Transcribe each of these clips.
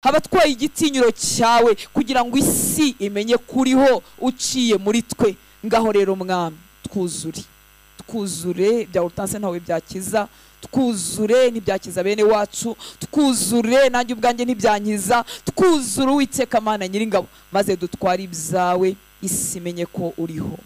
abatwaye igitinyiro cyawe kugira ngo isi imenye kuriho uciye muri twe. Ngaho rero mwami twuzure bya utanse ntawe byakiza, twuzure n'ibyakiza bene wacu, twuzure nanjye ubwanjye ntibyankiza, twuzure Uwiteka Mana Nyiringabo, maze dutware ibyawe isi imenye ko uriho.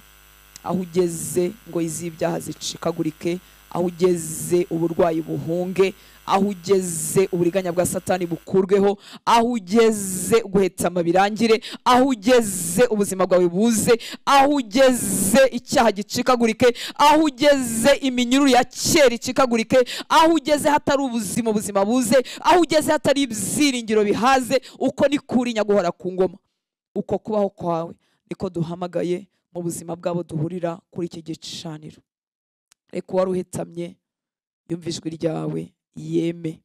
Aho ugeze ngo iz'ibyaha zicikagurike, aho ugeze uburwayi buhunge, aho ugeze uburiganya bwa Satani bukurweho, aho ugeze guhetama birangire, aho ugeze ubuzima bwawe buze, aho ugeze icyaha gicikagurike, aho ugeze iminyururu ya kera icikagurike, aho ugeze hatari ubuzima buze, aho ugeze hatari ibyiringiro bihaze. Uko ni kuri nyaguhora ku ngoma, uko kubaho kwawe niko duhamagaye mu buzima bwabo duhurira kuri iki gicaniro. Reka wari uhetamye yumva ijwi ryawe yeme,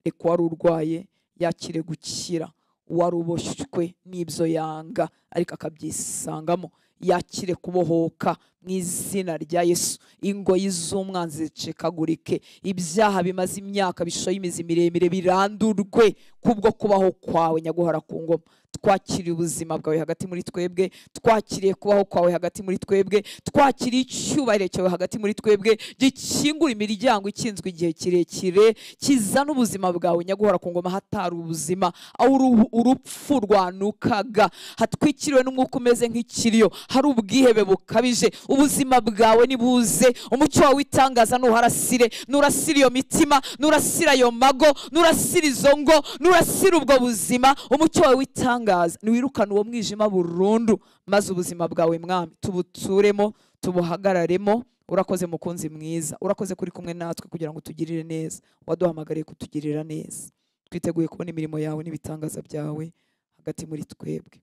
reka wari urwaye yakire gukira, wari uboshywe n'ibyo yanga ariko akabyisangamo yakire kubohoka mu izina rya Yesu. Ingoyi z'umwanzi zicikagurike, ibyaha bimaze imyaka bishoye imizi miremire birandurwe kubwo kubaho kwawe nyaguhora ku ngoma. Twakiriye ubuzima bwawe hagati muri twebwe, twakiriye kubaho kwawe hagati muri twebwe, twakiriye icyubahiro cyawe hagati muri twebwe, gikingura imiryango ikinzwe igihe kirekire, kizana ubuzima bwawe nyaguhora ku ngoma hatari ubuzima, aho urupfu rwanukaga, hatwikiriwe n'umwuka umeze nk'ikiriyo, hari ubwihebe bukabije. Ubuzima bwawe nibuze, umucyo wawe witangaza nuharasire, nurasire iyo mitima, nurasire ayo mago, nurasire izo ngo, nurasire ubwo buzima. Umucyo wawe witangaza niwirukana uwo mwijima burundu, maze ubuzima bwawe mwami tubuturemo, tubuhagararemo. Urakoze mukunzi mwiza, urakoze kuri kumwe natwe kugira ngo tugirire neza, waduhamagariye kutugirira neza. Twiteguye kubona imirimo yawe n'ibitangaza byawe hagati muri twebwe.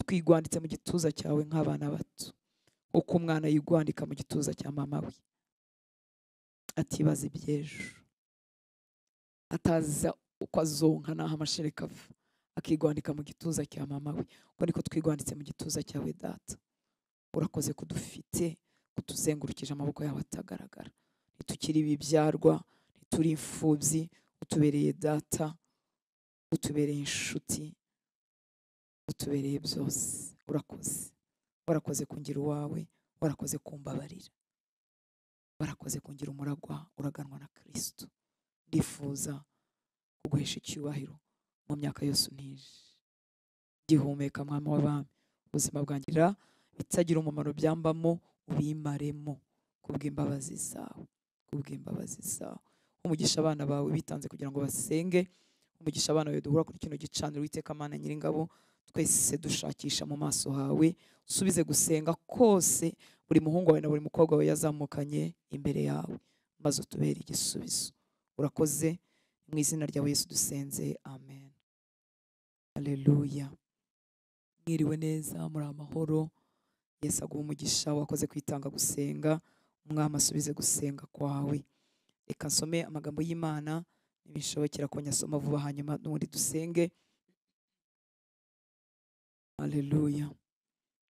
Twigwanditse mu gituza cyawe nk'abana bato, uko umwana yigwandika mu gituza cya mama we, atibaza iby'ejo, ataza uko azonka n'aho amashereka ava, akigwandika mu gituza cya mama we. Uko niko twigwanditse mu gituza cyawe Data. Urakoze kudufite, kutuzengurukije amaboko yawe atagaragara. Ntitukiri ibibyarwa, ntituri imfubyi, utubereye Data, utubereye inshuti, utubereye byose. Warakoze kungira uwawe, warakoze kumbabarira, warakoze kungira umuragwa uraganwa na Kristo. Ndifuza kuguhesha icyubahiro mu myaka yose untije. Gihumeka mwami w'abami, ubuzima bwangira bitagira umumaro byambamo ubimaremo kubw'imbabazi zawe, umugisha abana bawe bitanze kugira ngo basenge, umugisha abana bawe duhura kuri kino gicaniro Uwiteka Mana Nyiringabo, twese dushakisha mu maso hawe. Usubize gusenga kose buri muhungu wawe na buri mukobwa wawe yazamukanye imbere yawe, maze utubere igisubizo. Urakoze, mu izina rya Yesu dusenze, amen. Haleluya. Mwiriwe neza, muri amahoro. Yesu aguha umugisha, wakoze kwitanga gusenga, umwami asubize gusenga kwawe. Reka nsome amagambo y'Imana, nibishobokera ko nyasoma vuba hanyuma n'ubundi dusenge. Haleluya.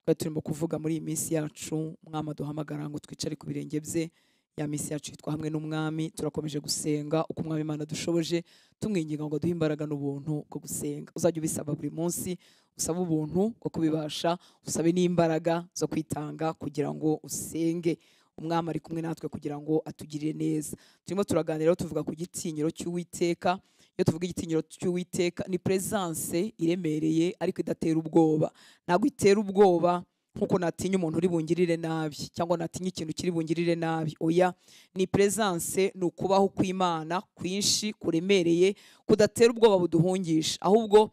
Twari turimo kuvuga muri iyi minsi yacu umwami aduhamagara ngo twicare ku birenge bye. Ya minsi yacu yitwa hamwe n'umwami. Turakomeje gusenga uko umwami Imana dushoboje, tumwinginga ngo duhe imbaraga n'ubuntu bwo gusenga. Uzajya ubisaba buri munsi, usaba ubuntu bwo kubibasha, usabe n'imbaraga zo kwitanga kugira ngo usenge. Umwami ari kumwe natwe kugira ngo atugirire neza. Turimo turaganira tuvuga ku gitinyiro cy'Uwiteka. Iyo tuvuga igitinyiro cy'Uwiteka ni presence iremereye ariko idatera ubwoba. Ntabwo itera ubwoba nkuko natinya umuntu uri bungirire nabi cyangwa natinya ikintu kiri bungirire nabi. Oya, ni presence, ni ukubaho kw'Imana kwinshi kuremereye kudatera ubwoba buduhungisha, ahubwo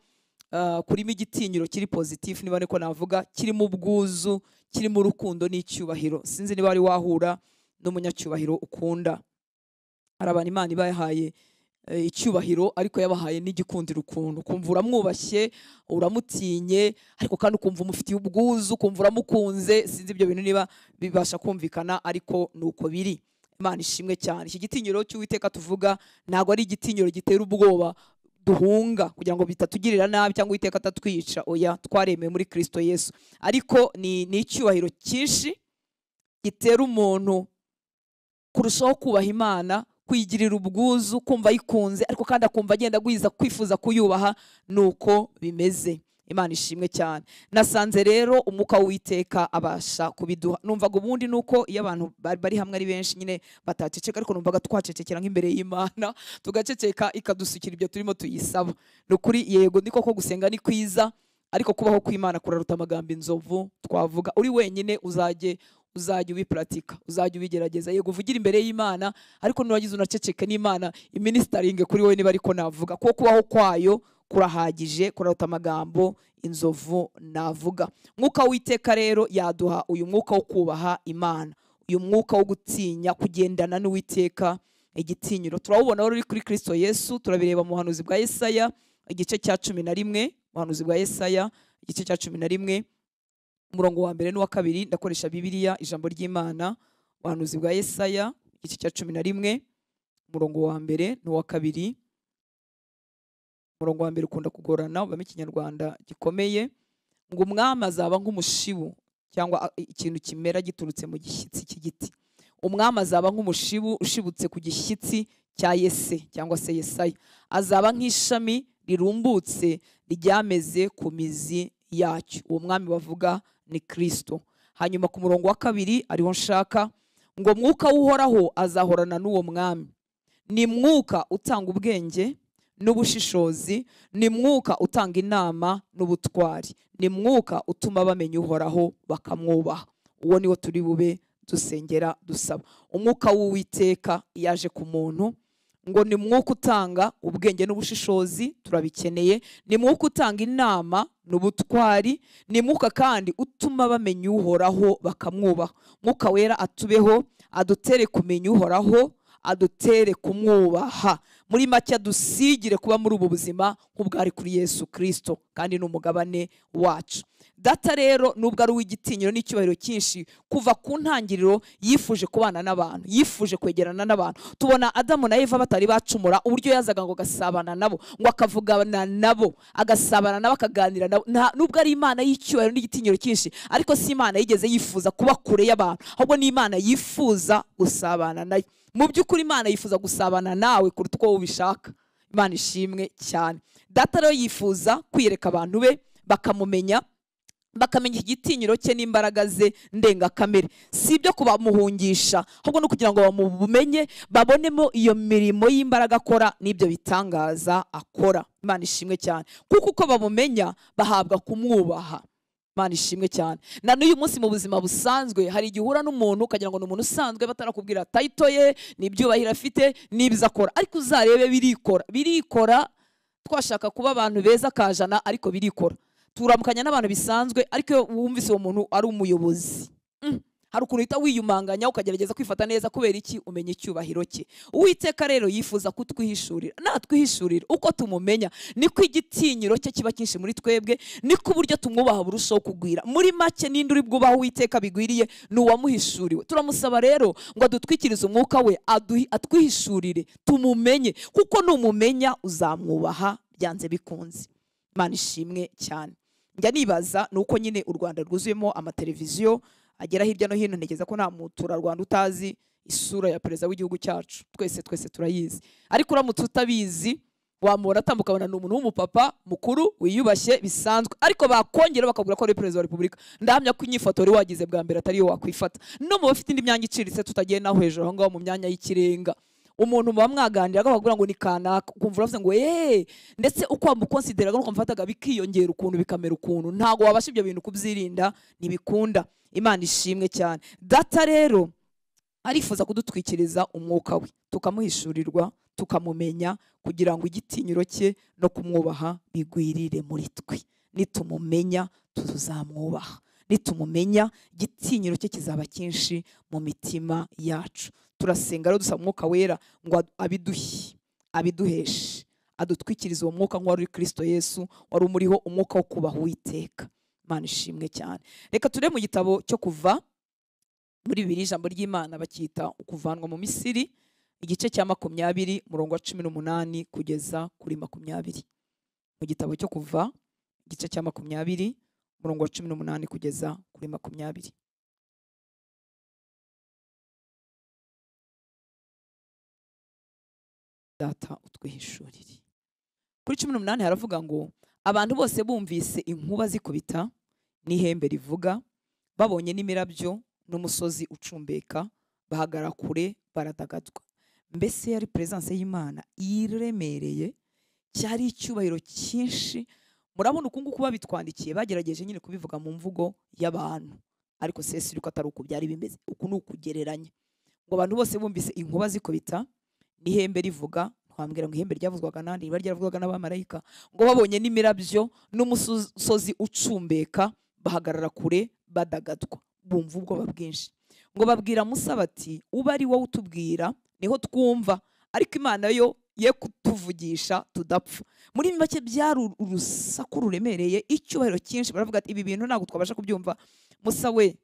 kurimo igitinyiro kiri positif, niba niko navuga, kirimo ubwuzu, kirimo urukundo n'icyubahiro. Sinzi niba ari wahura n'umunyacyubahiro ukunda. Hari abantu Imana ibahaye icyubahiro ariko yabahaye n'igikundiro ukuntu, kumva uramwubashye, uramutinye, ariko kandi ukumva umufitiye ubwuzu, ukumva uramukunze. Sinzi ibyo bintu niba bibasha kumvikana, ariko nuko biri. Imana ishimwe cyane. Iki gitinyiro cy'Uwiteka tuvuga ntabwo ari igitinyiro gitera ubwoba duhunga kugira ngo bitatugirira nabi cyangwa Uwiteka atatwica. Oya, twaremeye muri Kristo Yesu. Ariko ni icyubahiro cyinshi gitera umuntu kurushaho kubaha Imana, kuyigirira ubwuzu, kumva yikunze, ariko kandi akumva agenda agwiza kwifuza kuyubaha. Nuko bimeze. Imana ishimwe cyane. Nasanze rero umwuka w'Uwiteka abasha kubiduha. Numvaga ubundi nuko iyo abantu bari hamwe ari benshi nyine bataceceka, ariko numvaga twacecekera nk'imbere y'Imana, tugaceceka ikadusukira ibyo turimo tuyisaba. Nukuri yego ndiko ko gusenga ni kwiza, ariko kubaho kw'Imana kuraruta amagambo inzovu twavuga. Uri wenyine uzajye ubiparatika, uzajye ubigerageza. Yego uvugira imbere y'Imana, ariko nuwagize unaceceke n'Imana iministeringe kuri wowe niba ariko navuga, kuko kubaho kwayo kurahagije, kuraruta amagambo inzovu navuga. Mwuka w'Uwiteka rero yaduha uyu mwuka wo kubaha Imana, uyu mwuka wo gutinya, kugendana n'Uwiteka igitinyiro. Turawubona wari uri kuri Kristo Yesu. Turabireba mu buhanuzi bwa Yesaya igice cya 11, ubuhanuzi bwa Yesaya igice cya 11 umurongo wa mbere n'uwa kabiri. Ndakoresha Bibiliya ijambo ry'Imana. Ubuhanuzi bwa Yesaya igice cya 11 umurongo wa mbere n'uwa kabiri. Umurongo wa mbere ukunda kugorana, ubamo ikinyarwanda gikomeye, ngo umwami azaba nk'umushibu cyangwa ikintu kimera giturutse mu gishyitsi cy'igiti. Umwami azaba nk'umushibu ushibutse ku gishyitsi cya Yese cyangwa se Yesaya. Azaba nk'ishami rirumbutse ryameze ku mizi yacyo. Uwo mwami bavuga ni Kristo. Hanyuma ku murongo wa kabiri ariho nshaka, ngo mwuka w'Uhoraho azahorana n'uwo mwami. Ni mwuka utanga ubwenge n'ubushishozi, ni mwuka utanga inama n'ubutwari, ni mwuka utuma bamenya Uhoraho bakamwubaha. Uwo niwo turi bube dusengera dusaba. Umwuka w'Uwiteka yaje ku muntu, ngo ni mwuka utanga ubwenge n'ubushishozi, turabikeneye. Ni mwuka utanga inama n'ubutwari, ni mwuka kandi utuma bamenya Uhoraho bakamwubaha. Mwuka wera atubeho, adutere kumenya Uhoraho, adutere kumwubaha. Muri make adusigire kuba muri ubu buzima nk'ubwari kuri Yesu Kristo, kandi n'umugabane wacu. Data rero nubwo ari uw'igitinyiro n'icyubahiro cyinshi, kuva ku ntangiriro yifuje kubana n'abantu, yifuje kwegerana n'abantu. Tubona Adamu na Eva batari bacumura, uburyo yazaga ngo gasabana nabo, ngo akavugana nabo, agasabana nabo, akaganira nabo. Nubwo ari Imana y'icyubahiro n'igitinyiro cyinshi, ariko si Imana yigeze yifuza kuba kure y'abantu, ahubwo ni Imana yifuza gusabana nayo. Mu by'ukuri Imana yifuza gusabana nawe kuruta uko ubishaka. Imana ishimwe cyane. Data rero yifuza kwiyereka abantu be bakamumenya, bakamenya igitinyiro cye n'imbaraga ze ndengakamere. Si ibyo kubamuhungisha, ahubwo no kugira ngo bamumenye, babonemo iyo mirimo y'imbaraga akora n'ibyo bitangaza akora. Imana ishimwe cyane. Kuko uko bamumenya bahabwa kumwubaha. Imana ishimwe cyane. Na n'uyu munsi mu buzima busanzwe hari igihe uhura n'umuntu ukagira ngo ni umuntu usanzwe, batarakubwira tayito ye, n'ibyubahiro afite, n'ibyo akora, ariko uzarebe birikora. Twashaka kuba abantu beza kajana, ariko birikora. Turamukanya n'abantu bisanzwe, ariko iyo wumvise uwo muntu ari umuyobozi, hari ukuntu uhita wiyumanganya ukagerageza kwifata neza. Kubera iki? Umenya icyubahiro cye. Uwiteka rero yifuza kutwihishurira, natwihishurira uko tumumenya, niko igitinyiro cye kiba cyinshi muri twebwe, niko uburyo tumwubaha burushaho kugwira. Muri make ninde uri bwubaha Uwiteka bigwiriye? Ni uwamuhishuriwe. Turamusaba rero ngo adutwikirize umwuka we, atwihishurire, tumumenye, kuko numumenya uzamwubaha byanze bikunze. Imana ishimwe cyane. Njya nibaza nuko nyine u Rwanda rwuzuyemo amateleviziyo agera hirya no hino. Ntegeza ko nta muturarwanda utazi isura ya perezida w'igihugu cyacu. Twese turayizi, ariko uramutse utabizi wamubona atambuka, abona ni umuntu w'umupapa mukuru wiyubashye bisanzwe, ariko bakongera bakagura ko ari perezida wa Repubulika. Ndahamya ko inyifato wari wagize bwa mbere atari yo wakwifata. No mu bafite indi myanya iciritse tutagiye naho hejuru aho ngaho mu myanya y'ikirenga, umuntu muba mwaganira akababwira ngo ni kanaka, ukumva uravuze ngo ndetse uko wamukonsideraga nuko mfataga bikiyongera ukuntu bikamera ukuntu. Ntago wabasha ibyo bintu kubyirinda, ntibikunda. Imana ishimwe cyane. Data rero arifuza kudutwikiriza umwuka we, tukamuhishurirwa, tukamumenya, kugira ngo igitinyiro cye no kumwubaha bigwirire muri twe. Nitumumenya tuzamwubaha, nitumumenya igitinyiro cye kizaba cyinshi mu mitima yacu. Turasenga rero dusaba umwuka wera ngo abiduheshe, adutwikirize uwo mwuka nk'uwari uri Kristo Yesu, wari umuriho umwuka wo kubaha Uwiteka. Imana ishimwe cyane. Reka turebe mu gitabo cyo Kuva muri Bibiliya, ijambo ry'Imana bacyita ukuvanwa mu Misiri, igice cya 20 umurongo wa 18 kugeza kuri 20. Mu gitabo cyo Kuva igice cya 20 umurongo wa 18 kugeza kuri 20. data utwihishurire. Kuri 18 haravuga ngo abantu bose bumvise inkuba zikubita n'ihembe rivuga, babonye n'imirabyo n'umusozi ucumbeka, bahagara kure baradagadwa. Mbese yari presence y'Imana iremereye, cyari icyubahiro cyinshi. Murabona ukungu kuba bitwandikiye bagerageje nyine kubivuga mu mvugo y'abantu, ariko sesi yuko atari uko byari bimeze, uku ni ukugereranya. Ngo abantu bose bumvise inkuba zikubita n'ihembe rivuga, twambwira ngo ihembe ryavuzwaga nandi, riba ryaravuzwaga n'abamarayika, ngo babonye n'imirabyo n'umusozi ucumbeka, bahagarara kure badagadwa, bumva ubwoba bwinshi. Ngo babwira Musa bati, uba ari wowe utubwira niho twumva, ariko Imana yo ye kutuvugisha tudapfa. Muri make byari urusaku ruremereye, icyubahiro cyinshi. Baravuga ati ibi bintu ntabwo twabasha kubyumva, Musa we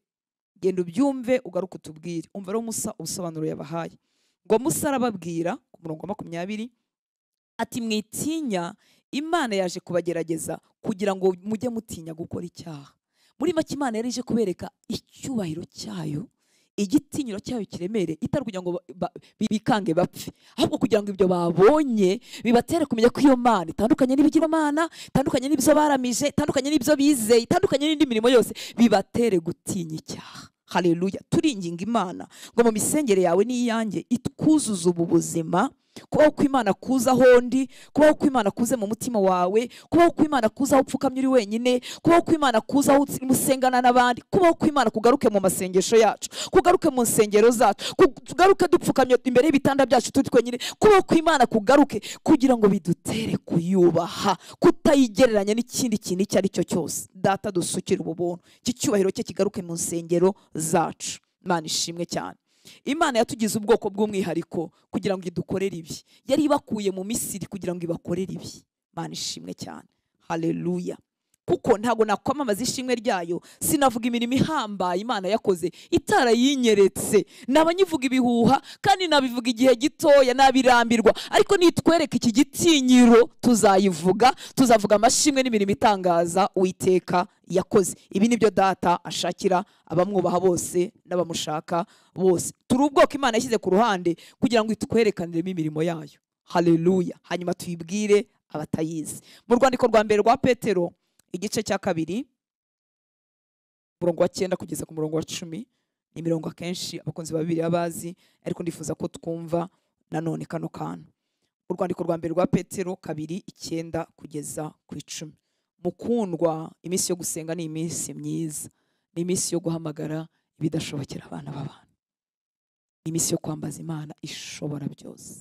genda ubyumve ugaruka utubwire. Umva rero Musa ubusobanuro yabahaye. Ngo Musa arababwira ku murongo wa 20 ati mwitinya, Imana yaje kubagerageza kugira ngo mujye mutinya gukora icyaha. Muri make Imana yari ije kubereka icyubahiro cyayo, igitinyiro cyayo kiremere, itari kugira ngo bikange bapfe, ahubwo kugira ngo ibyo babonye bibatere kumenya ko iyo Mana itandukanye n'ibigirwamana, itandukanye n'ibyo baramije, itandukanye n'ibyo bizeye, itandukanye n'indi mirimo yose, bibatere gutinya icyaha. Haleluya. Turinginga Imana ngo mu misengere yawe n'iyanjye itwuzuza ubu buzima, kubaho kw'Imana kuza hondi, kubaho kw'Imana kuze mu mutima wawe, kubaho kw'Imana kuza aho upfukamye uri wenyine, kubaho kw'Imana kuza aho musengana n'abandi, kubaho kw'Imana kugaruke mu masengesho yacu, kugaruke mu nsengero zacu, kugaruke dupfukamye imbere y'ibitanda byacu turi twenyine, kubaho kw'Imana kugaruke kugira ngo bidutere kuyubaha, kutayigereranya n'ikindi kintu icyo ari cyo cyose. Data dusukire ubu buntu, iki cyubahiro cye kigaruke mu nsengero zacu. Imana ishimwe cyane. Imana yatugize ubwoko bw'umwihariko kugira ngo idukorere ibi. Yari ibakuye mu Misiri kugira ngo ibakorere ibi. Imana ishimwe cyane. Haleluya. Kuko ntago nakwamamaza ishimwe ryayo sinavuga imirimo ihambaye Imana yakoze itarayinyeretse. Nabanyivuga ibihuha kandi nabivuga igihe gitoya nabirambirwa, ariko nitwereka iki gitinyiro tuzayivuga, tuzavuga amashimwe n'imirimo itangaza Uwiteka yakoze. Ibi nibyo data ashakira abamwubaha bose n'abamushaka bose. Turi ubwoko Imana yashyize ku ruhande kugira ngo itwerekaniremo imirimo yayo. Haleluya. Hanyuma tuyibwire abatayizi. Mu rwandiko rwa mbere rwa Petero igice cya 2 murongo wa 9 kugeza ku murongo wa 10, ni imirongo akenshi abakunzi ba Bibiliya bazi, ariko ndifuza ko twumva nanone kano kantu. Urwandiko rwa mbere rwa Petero 2:9 kugeza ku 10. Mukundwa, iminsi yo gusenga ni iminsi myiza, ni iminsi yo guhamagara ibidashobokera abana b'abantu, ni iminsi yo kwambaza Imana ishobora byose.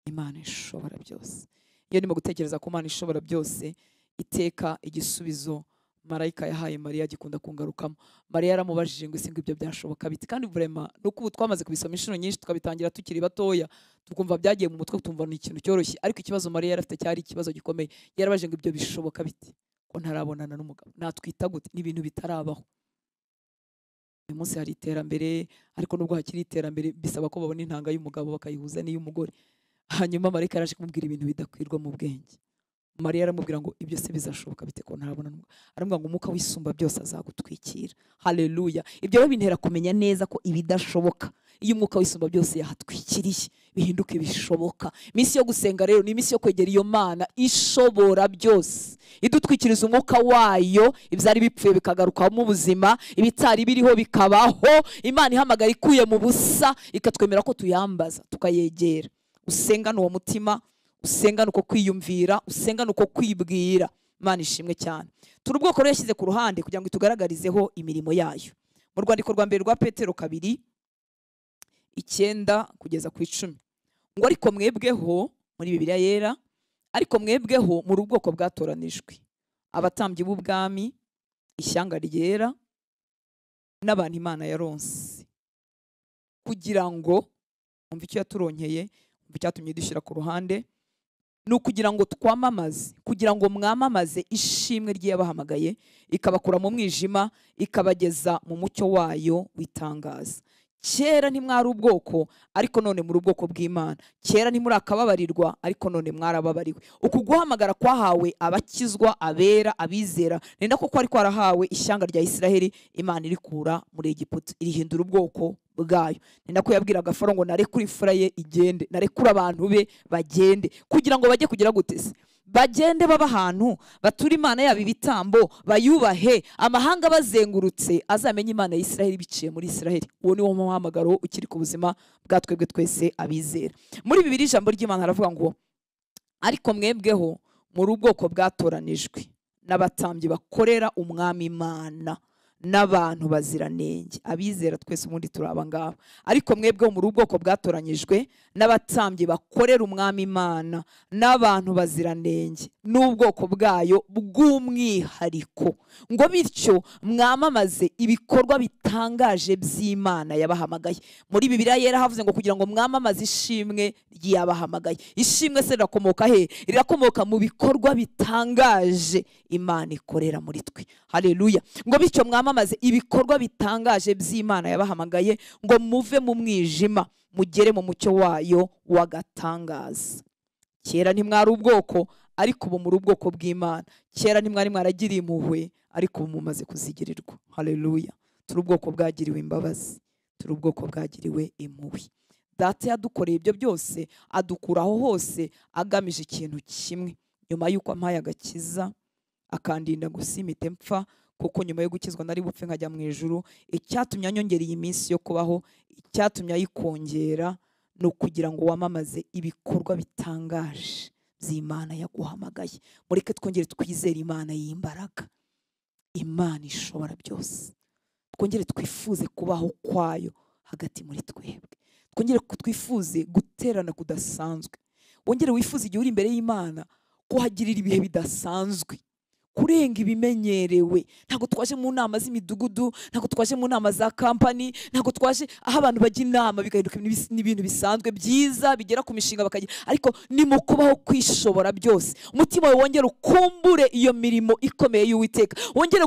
Imana ishobora byose. Iyo ndimo gutekereza ku Imana ishobora byose, iteka igisubizo marayika yahaye Mariya gikunda kungarukamo. Mariya yaramubajije ngo ese ibyo byashoboka biti, kandi vraiment nuko ubu twamaze kubisoma inshuro nyinshi tukabitangira tukiri batoya, tukumva byagiye mu mutwe, tumva ni ikintu cyoroshye, ariko ikibazo Mariya yarafite cyari ikibazo gikomeye. Yarabajije ngo ibyo bishoboka biti ko ntarabonana n'umugabo, natwita gute, ni ibintu bitarabaho. Uyu munsi hari iterambere, ariko nubwo hakiri iterambere bisaba ko babona intanga y'umugabo bakayihuza n'iy'umugore. Hanyuma marayika yaraje kumubwira ibintu bidakwirwa mu bwenge. Mariya aramubwira ngo ibyo se bizashoboka bite ko ntarabona n'umugabo. Aramubwira ngo umwuka w'isumba byose azagutwikira. Haleluya. Ibyo rero bintera kumenya neza ko ibidashoboka, iyo umwuka w'isumba byose yahatwikiriye, bihinduke bishoboka. Iminsi yo gusenga rero ni iminsi yo kwegera iyo Mana ishobora byose, idutwikiriza umwuka wayo, ibyari bipfuye bikagarukamo ubuzima, ibitari biriho bikabaho. Imana ihamagara ikuye mu busa, ikatwemera ko tuyambaza tukayegera. Usengana uwo mutima, usengana uko kwiyumvira, usengana uko kwibwira. Imana ishimwe cyane. Turi ubwoko rero yashyize ku ruhande kugira ngo itugaragarizeho imirimo yayo. Mu rwandiko rwa mbere rwa Petero 2:9 kugeza ku 10, ngo ariko mwebweho, muri Bibiliya yera, ariko mwebweho muri ubwoko bwatoranijwe, abatambyi b'ubwami, ishyanga ryera, n'abantu Imana yaronse, kugira ngo umve icyo yaturonkeye, icyatumye dushyira ku ruhande, ni ukugira ngo twamamaze, kugira ngo mwamamaze ishimwe ry'yabahamagaye, ikabakura mu mwijima ikabageza mu mucyo wayo witangaza. kera ntimwari ubwoko ariko none muri ubwoko bw'Imana, kera ntimurakababarirwa ariko none mwarababariwe. Uku guhamagara kwahawe abakizwa, abera, abizera, ni nako kwari kwarahawe ishyanga rya Isiraheli Imana irikura muri Egiputa irihindura ubwoko bwayo. Ni nako yabwiraga Farawo ngo narekure imfura ye igende, narekure abantu be bagende, kugira ngo bajye kugira gutese, bagende baba ahantu batura Imana yabo ibitambo, bayubahe, amahanga bazengurutse azamenye Imana ya Isiraheli biciye muri Isiraheli. Uwo ni wo muhamagaro ukiri ku buzima bwa twebwe twese abizera. Muri Bibiliya ijambo ry'Imana haravuga ngo ariko mwebweho muri ubwoko bwatoranijwe n'abatambyi bakorera umwami Imana n'abantu baziranenge. Abizera twese ubundi turaba ngabo. Ariko mwebweho muri ubwoko bwatoranyijwe n'abatambyi bakorera umwami Imana n'abantu baziranenge n'ubwoko bwayo bw'umwihariko, ngo bityo mwamamaze ibikorwa bitangaje by'Imana yabahamagaye. Muri Bibiliya yera havuze ngo kugira ngo mwamamaze ishimwe ryabahamagaye. Ishimwe se rirakomoka he? Rirakomoka mu bikorwa bitangaje Imana ikorera muri twe. Haleluya. Ngo bityo mwamamaze ibikorwa bitangaje by'Imana yabahamagaye, ngo muve mu mwijima mugere mu mucyo wayo w'agatangaza. Kera ntimwari ubwoko ariko ubu muri ubwoko bw'Imana, kera ntimwari mwaragiriye impuhwe ariko ubu mumaze kuzigirirwa. Haleluya. Turi ubwoko bwagiriwe imbabazi, turi ubwoko bwagiriwe impuhwe. Data yadukoreye ibyo byose, adukuraho hose agamije ikintu kimwe. Nyuma y'uko ampaye agakiza akandinda gusimite mpfa, kuko nyuma yo gukizwa nari bupfe nkajya mu ijuru, icyatumye anyongera iyi minsi yo kubaho, icyatumye ayikongera, ni ukugira ngo wamamaze ibikorwa bitangaje by'Imana yaguhamagaye. Mureke twongere twizere Imana y'imbaraga, Imana ishobora byose. Twongere twifuze kubaho kwayo hagati muri twebwe, twongere twifuze guterana kudasanzwe. Wongere wifuze igihe uri imbere y'Imana kuhagirira ibihe bidasanzwe, kurenga ibimenyerewe. Ntabwo twaje mu nama z'imidugudu, ntabwo twaje mu nama za kampani, ntabwo twaje aho abantu bajya inama bigahinduka n'ibintu bisanzwe byiza bigera ku mishinga bakagira, ariko ni mu kubaho kwishobora byose. Umutima wawe wongere ukumbure iyo mirimo ikomeye y'Uwiteka, wongere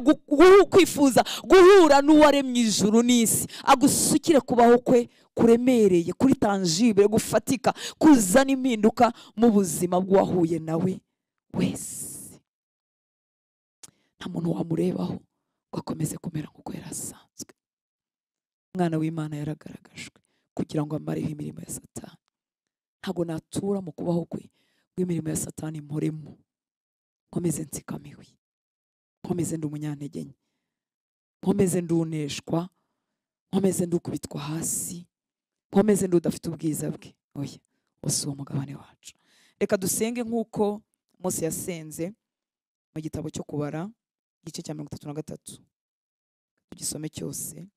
kwifuza guhura n'uwaremye ijuru n'isi, agusukire kubaho kwe kuremereye, kuri tangible, gufatika, kuzana impinduka mu buzima bw'uwahuye nawe wese. Nta muntu wamurebaho ngo akomeze kumera nk'uko yari asanzwe. Umwana w'Imana yaragaragajwe kugira ngo amareho imirimo ya Satani. Ntabwo natura mu kubaho kwe rw'imirimo ya Satani mporemo, nkomeze nsikamiwe, nkomeze ndi umunyantege nke, nkomeze nduneshwa, nkomeze ndukubitwa hasi, nkomeze ndudafite ubwiza bwe. Oya, wose uwo mugabane wacu. Reka dusenge nk'uko Mose yasenze mu gitabo cyo Kubara igice cya 33, tugisome cyose.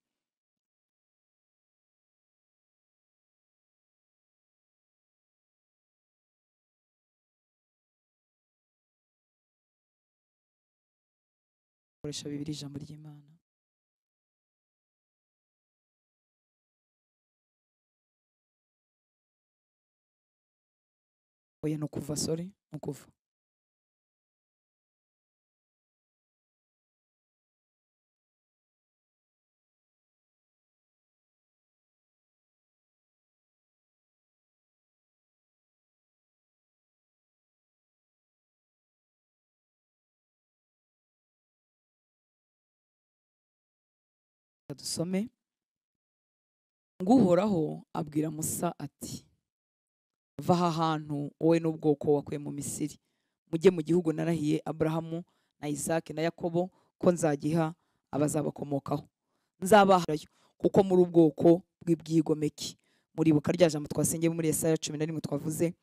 Koresha Bibiliya ijambo ry'Imana. Oya, no kuva, sorry, no kuva. Dusome. Ngo Uhoraho abwira Musa ati, va aha hantu wowe n'ubwoko wakuye mu Misiri, mujye mu gihugu narahiye Aburahamu na Isaki na Yakobo ko nzagiha abazabakomokaho. Nzabaharayo kuko muri ubwoko bw'ibyigomeke. Muribuka rya jambo twasengeye muri Yesaya 11 twavuze,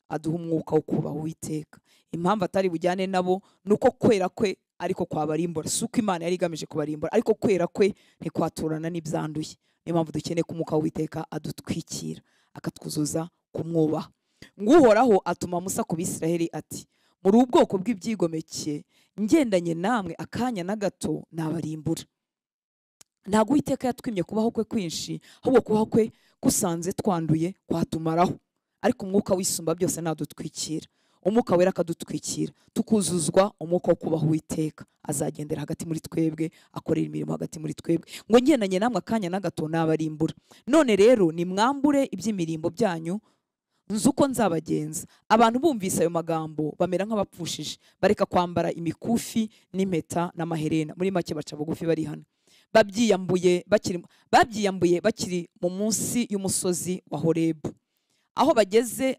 aduha umwuka wo kubaha Uwiteka. Impamvu atari bujyane nabo nuko kwera kwe ariko kwabarimbura. Suko Imana yari igamije kubarimbura, ariko kwera kwe ntikwaturana n'ibyanduye. Niyo mpamvu dukeneye ko umwuka w'Uwiteka adutwikira akatwuzuza kumwubaha. Ngo Uhoraho atuma Musa ku Bisiraheli ati, muri ubwoko bw'ibyigomeke ngendanye namwe akanya na gato nabarimbura. Ntabwo Uwiteka yatwimye kubaho kwe kwinshi, ahubwo kubaho kwe kusanze twanduye kwatumaraho, ariko umwuka w'Isumba byose nadutwikira. umwuka wera akadutwikira, tukuzuzwa umwuka wo kubaha Uwiteka. Azagendera hagati muri twebwe, akorera imirimo hagati muri twebwe. Ngo ngendanye namwe akanya na gato nabarimbura. None rero nimwambure iby'imirimbo byanyu, nzi uko nzabagenza. Abantu bumvise ayo magambo bamera nk'abapfushije, bareka kwambara imikufi n'impeta n'amaherena. Muri make baca bugufi barihana. Babyiyambuye bakiri mu munsi y'umusozi wa Horebu. Aho bageze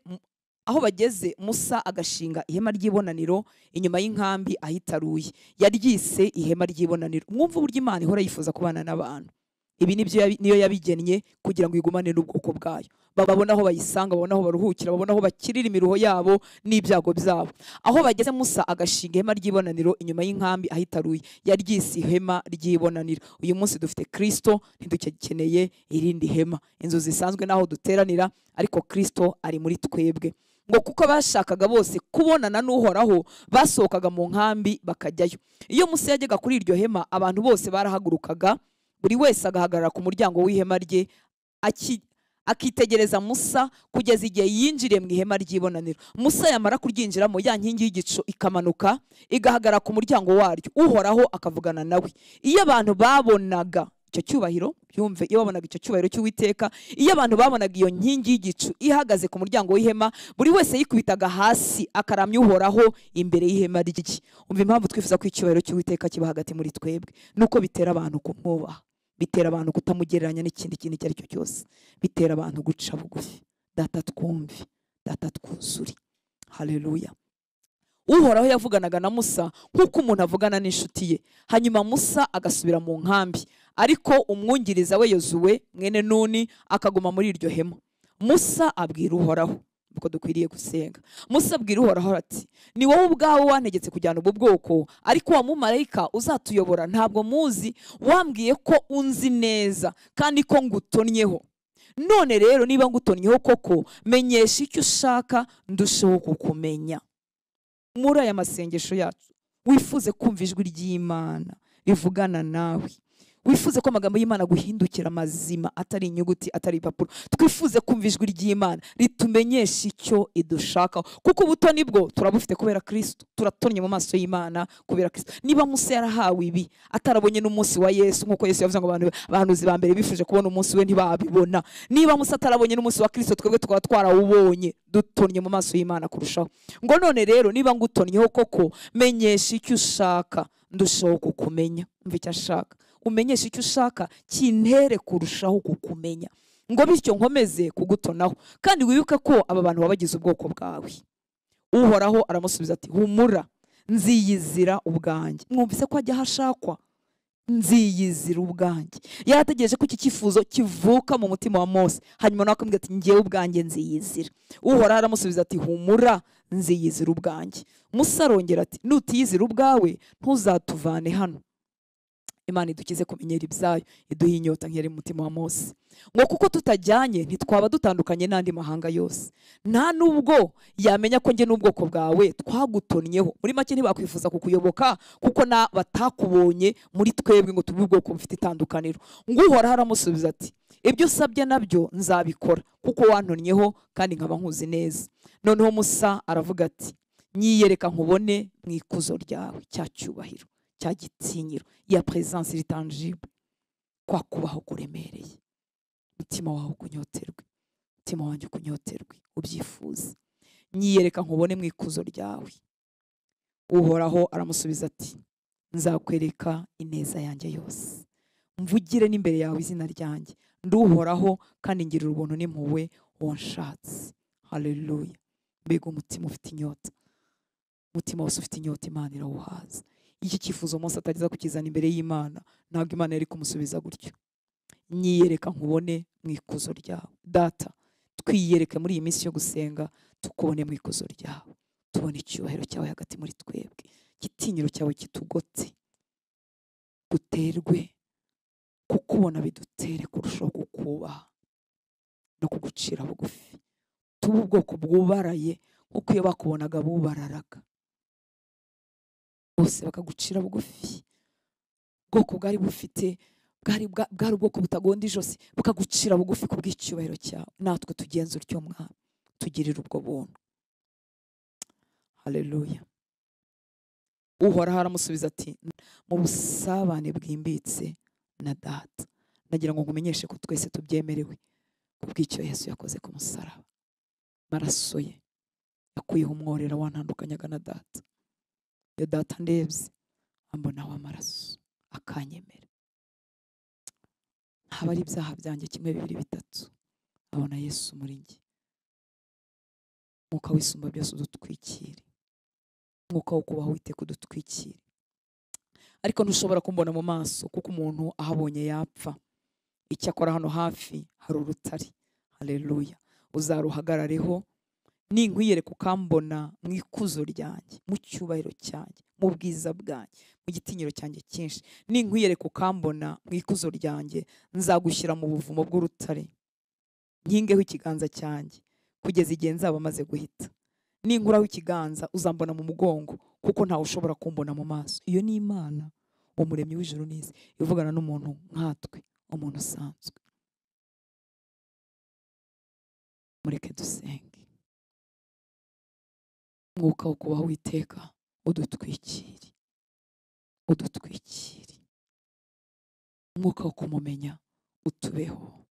Musa agashinga ihema ry'ibonaniro inyuma y'inkambi ahitaruye, yaryise ihema ry'ibonaniro. Mwumva uburyo Imana ihora yifuza kubana n'abantu. Ibi niyo yabigennye kugira ngo igumane n'ubwoko bwayo, babona aho bayisanga, babona aho baruhukira, babona aho bakirira imiruho yabo n'ibyago byabo. Aho bageze Musa agashinga ihema ry'ibonaniro inyuma y'inkambi ahitaruye, yaryise ihema ry'ibonaniro. Uyu munsi dufite Kristo, ntidukeneye irindi hema. Inzu zisanzwe naho duteranira, ariko Kristo ari muri twebwe. Ngo kuko bashakaga bose kubonana n'Uhoraho, basohokaga mu nkambi bakajyayo. Iyo Musa yajyaga kuri iryo hema, abantu bose barahagurukaga, buri wese agahagarara ku muryango w'ihema rye, akitegereza Musa kugeza igihe yinjiriye mu ihema ry'ibonaniro. Musa yamara kuryinjiramo, ya nkingi y'igicu ikamanuka igahagarara ku muryango waryo, Uhoraho akavugana nawe. Iyo abantu babonaga icyo cyubahiro, byumve, iyo babonaga icyo cyubahiro cy'Uwiteka, iyo abantu babonaga iyo nkingi y'igicu ihagaze ku muryango w'ihema, buri wese yikubitaga hasi akaramya Uhoraho imbere y'ihema rye. Umva impamvu twifuza ko icyubahiro cy'Uwiteka kiba hagati muri twebwe. Nuko bitera abantu kumwubaha, bitera abantu kutamugereranya n'ikindi kintu icyo ari cyo cyose, bitera abantu guca bugufi. Data twumve, data twuzure. Haleluya. Uhoraho yavuganaga na Musa nk'uko umuntu avugana n'inshuti ye. Hanyuma Musa agasubira mu nkambi, ariko umwungiriza we Yozuwe mwene Nuni akaguma muri iryo hema. Musa abwira Uhoraho, uko dukwiriye gusenga. Musa abwira Uhoraho ati, ni wowe ubwawe wantegetse kujyana ubu bwoko, ariko wa mumarayika uzatuyobora ntabwo muzi. Wambwiye ko unzi neza kandi ko ngutonnyeho. None rero niba ngutonnyeho koko, menyesha icyo ushaka ndusheho kukumenya. Muri aya masengesho yacu wifuze kumva ijwi ry'Imana rivugana nawe, wifuze ko amagambo y'Imana guhindukira mazima, atari inyuguti, atari ipapuro. Twifuze kumva ijwi ry'Imana ritumenyesha icyo idushakaho, kuko ubutoni bwo turabufite kubera Kristo. Turatonye mu maso y'Imana kubera Kristo. Niba Musa yarahawe ibi atarabonye n'umunsi wa Yesu, nk'uko Yesu yavuze ngo abahanuzi ba mbere bifuje kubona umunsi we ntibabibona, niba Musa atarabonye n'umunsi wa Kristo, twebwe tukaba twarawubonye, dutonye mu maso y'Imana kurushaho. Ngo none rero niba ngutonnyeho koko, menyesha icyo ushaka ndushaho kukumenya. Umva icyo ashaka, umenyesha icyo ushaka kintere kurushaho kukumenya, ngo bityo nkomeze kugutonaho. Kandi wibuke ko aba bantu babagize ubwoko bwawe. Uhoraho aramusubiza ati, humura, nziyizira ubwanjye. Mwumvise ko ajya hashakwa, nziyizira ubwanjye. Yarategereje ko iki cyifuzo kivuka mu mutima wa Mose, hanyuma nawe akamubwira ati, ngewe ubwanjye nziyizira. Uhoraho aramusubiza ati, humura, nziyizira ubwanjye. Musa arongera ati, nutiyizira ubwawe ntuzatuvane hano. Imana idukize kumenyera ibyayo, iduha inyota nk'iyari mu mutima wa Mose. Ngo kuko tutajyanye ntitwaba dutandukanye n'andi mahanga yose, nta nubwo yamenya ko njye n'ubwoko bwawe twagutonnyeho. Muri make ntibakwifuza kukuyoboka kuko batakubonye muri twebwe ngo tube ubwoko bufite itandukaniro. Ngo Uhoraho aramusubiza ati, ibyo usabye nabyo nzabikora, kuko wantonnyeho kandi nkaba nkuzi neza. Noneho Musa aravuga ati, nyiyereka nkubone mu ikuzo ryawe, cya cyubahiro, cya gitinyiro, ya presence intangible, kwa kubaho kuremereye. Mutima wawe kunyoterwe, mutima wanjye kunyoterwe, ubyifuze. Nyiyereka nkubone mu ikuzo ryawe. Uhoraho aramusubiza ati, nzakwereka ineza yanjye yose, mvugire n'imbere yawe izina ryanjye. Nduhoraho kandi ngirira ubuntu n'impuhwe wanshatse. Haleluya. Mbega umutima ufite inyota, umutima wose ufite inyota, Imana irawuhaza. Iki cyifuzo Mose atageza kukizana imbere y'Imana, ntabwo Imana yari kumusubiza gutyo. Nyiyereka nkubone mu ikuzo ryawe. Data, twiyereke muri iyi minsi yo gusenga, tukubone mu ikuzo ryawe, tubone icyubahiro cyawe hagati muri twebwe, igitinyiro cyawe kitugotse, duterwe kukubona, bidutere kurushaho kukubaha no kugucira bugufi. Tuba ubwoko bwubaraye nk'uko iyo bakubonaga bubararaga, bose bakagucira bugufi. Ubwoko bwari bufite, bwari ubwoko butagonda ijosi, bukagucira bugufi ku bw'icyubahiro cyawe. Natwe tugenze utyo Mwami, tugirira ubwo buntu. haleluya. Uhoraho aramusubiza ati mu busabane bwimbitse na data nagira ngo ngumenyeshe ko twese tubyemerewe kubw'icyo Yesu yakoze ku musaraba. Maraso ye yakuyeho umworera wantandukanyaga na data. Iyo data ndebye ambonaho amaraso akanyemera. Haba ari ibyaha byanjye 1, 2, 3 abona Yesu muri njye. Mwuka w'Isumba byose udutwikire, mwuka wo kubaho Uwiteka udutwikire. Ariko ntushobora kumbona mu maso kuko umuntu ahabonye yapfa. Icyakora hano hafi hari urutare, haleluya, uzaruhagarareho ninkwiyere kukambona mu ikuzo ryanjye, mu cyubahiro cyanjye, mu bwiza bwanjye, mu gitinyiro cyanjye cyinshi. Ninkwiyere kukambona mu ikuzo ryanjye, nzagushyira mu buvumo bw'urutare, nkingeho ikiganza cyanjye kugeza igihe nzaba maze guhita. Ninkuraho ikiganza uzambona mu mugongo kuko ntawe ushobora kumbona mu maso. Iyo ni Imana, umuremyi w'ijuru n'isi, ivugana n'umuntu nkatwe, umuntu usanzwe. Mureke dusenge. Mwuka wo kubaho Uwiteka udutwikire, udutwikire. Mwuka wo kumumenya utubeho,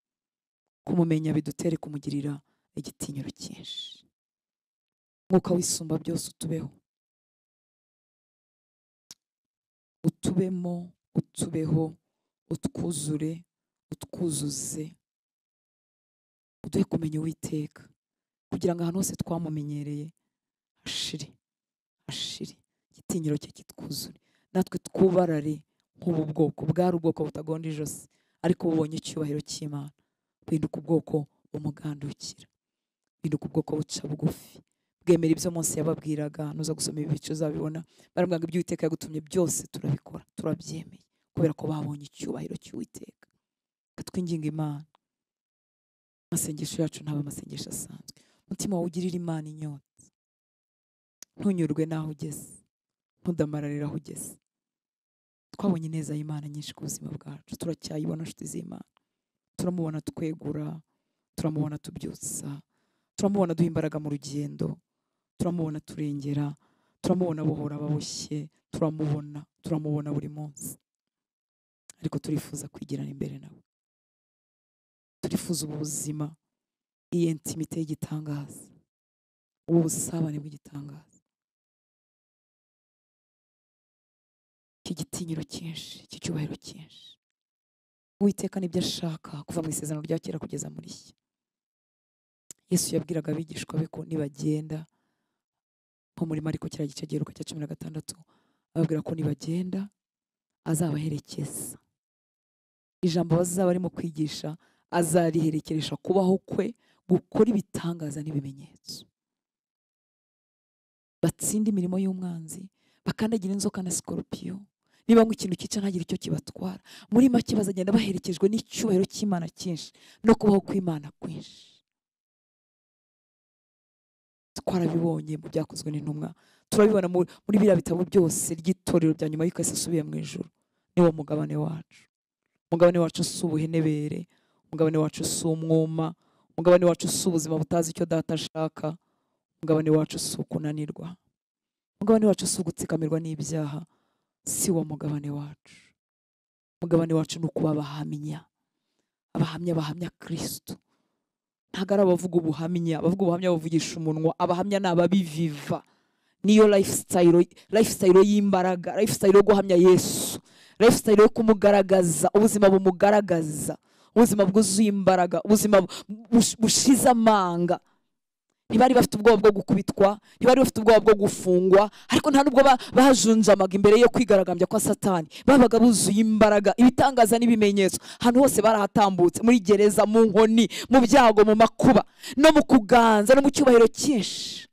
kumumenya bidutere kumugirira igitinyiro cyinshi. Mwuka w'Isumba byose utubeho, utubemo, utubeho, utwuzure, utwuzuze, uduhe kumenya Uwiteka kugira ngo ahantu hose twamumenyereye hashire, hashire igitinyiro cye kitwuzure. Natwe twubarare nk'ubu bwoko bwari ubwoko butagonda ijosi, ariko bubonye icyubahiro cy'Imana binduka ubwoko bumugandukira, binduka ubwoko buca bugufi, bwemera ibyo Mose yababwiraga. Nuza gusoma ibi bice uzabibona. Baramubwira ngo ibyo Uwiteka yagutumye byose turabikora, turabyemeye kubera ko babonye icyubahiro cy'Uwiteka. Katwinginga Imana, amasengesho yacu ntaba amasengesho asanzwe. Mutima wawe ugirira Imana inyota, ntunyurwe naho ugeze, ntudamararira aho ugeze. Twabonye neza y'Imana nyinshi ku buzima bwacu, turacyayibona nshuti z'Imana. Turamubona twegura, turamubona tubyutsa, turamubona duha imbaraga mu rugendo, turamubona turengera, turamubona bohora ababoshye, turamubona buri munsi. Ariko turifuza kwigirana imbere nawe, turifuza ubuzima, iyi intimite y'igitangaza, ubu busabane bw'igitangaza, cy'igitinyiro cyinshi, cy'icyubahiro cyinshi. Uwiteka nibyo ashaka kuva mu isezerano rya kera kugeza muri iki. Yesu yabwiraga abigishwa be ko nibagenda, nko muri Mariko kiriya gice giheruka cya 16, ababwira ko nibagenda azabaherekeza. Ijambo bazaba barimo kwigisha azariherekeresha kubaho kwe, gukora ibitangaza n'ibimenyetso. Batsinda imirimo y'umwanzi, bakandagira inzoka na sikorupiyo. Niba ngo ikintu cyica ntagire icyo kibatwara. Muri make bazagenda baherekejwe n'icyubahiro cy'Imana cyinshi no kubaho kw'Imana kwinshi. Twarabibonye mu byakozwe n'intumwa, turabibona muri biriya bitabo byose ry'itorero bya nyuma y'uko Yesu asubiye mu ijuru. Niwo mugabane wacu. Umugabane wacu si ubuhenebere, umugabane wacu si umwuma, umugabane wacu si ubuzima butazi icyo data ashaka, umugabane wacu si ukunanirwa, umugabane wacu si ugutsikamirwa n'ibyaha. Si wo mugabane wacu. Umugabane wacu ni ukuba abahamya, bahamya Kristo. Ntabwo ari abavuga ubuhamya, abavuga ubuhamya bavugisha umunwa. Abahamya ni ababiviva, niyo lifestyle y'imbaraga, lifestyle yo guhamya Yesu, lifestyle yo kumugaragaza, ubuzima bumugaragaza, ubuzima bwuzuye imbaraga, ubuzima bushize amanga. Ntibari bafite ubwoba bwo gukubitwa, ntibari bafite ubwoba bwo gufungwa, ariko nta nubwo bajunjamaga imbere yo kwigaragambya kwa Satani. Babaga buzuye imbaraga, ibitangaza n'ibimenyetso. Ahantu hose barahatambutse, muri gereza, mu nkoni, mu byago, mu makuba, no mu kuganza, no mu cyubahiro cyinshi.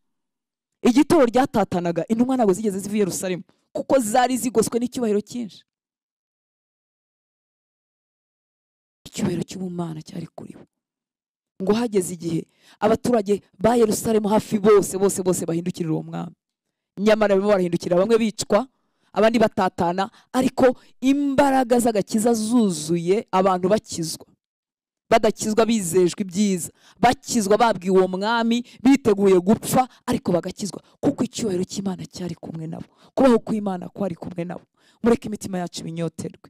Igitoro ryatatanaga, intumwa ntabwo zigeze ziva i Yerusalemu kuko zari zigoswe n'icyubahiro cyinshi. Icyubahiro cy'ubumana cyari kuri bo. Ngo hageze igihe abaturage ba Yerusalemu hafi bose bahindukirira uwo mwami. Nyamara bamwe barahindukira, bamwe bicwa, abandi batatana, ariko imbaraga z'agakiza zuzuye, abantu bakizwa, badakizwa bizejwe ibyiza, bakizwa babwiye uwo mwami biteguye gupfa ariko bagakizwa kuko icyubahiro cy'Imana cyari kumwe nabo, kubaho kw'Imana kwari kumwe nabo. Mureke imitima yacu binyoterwe.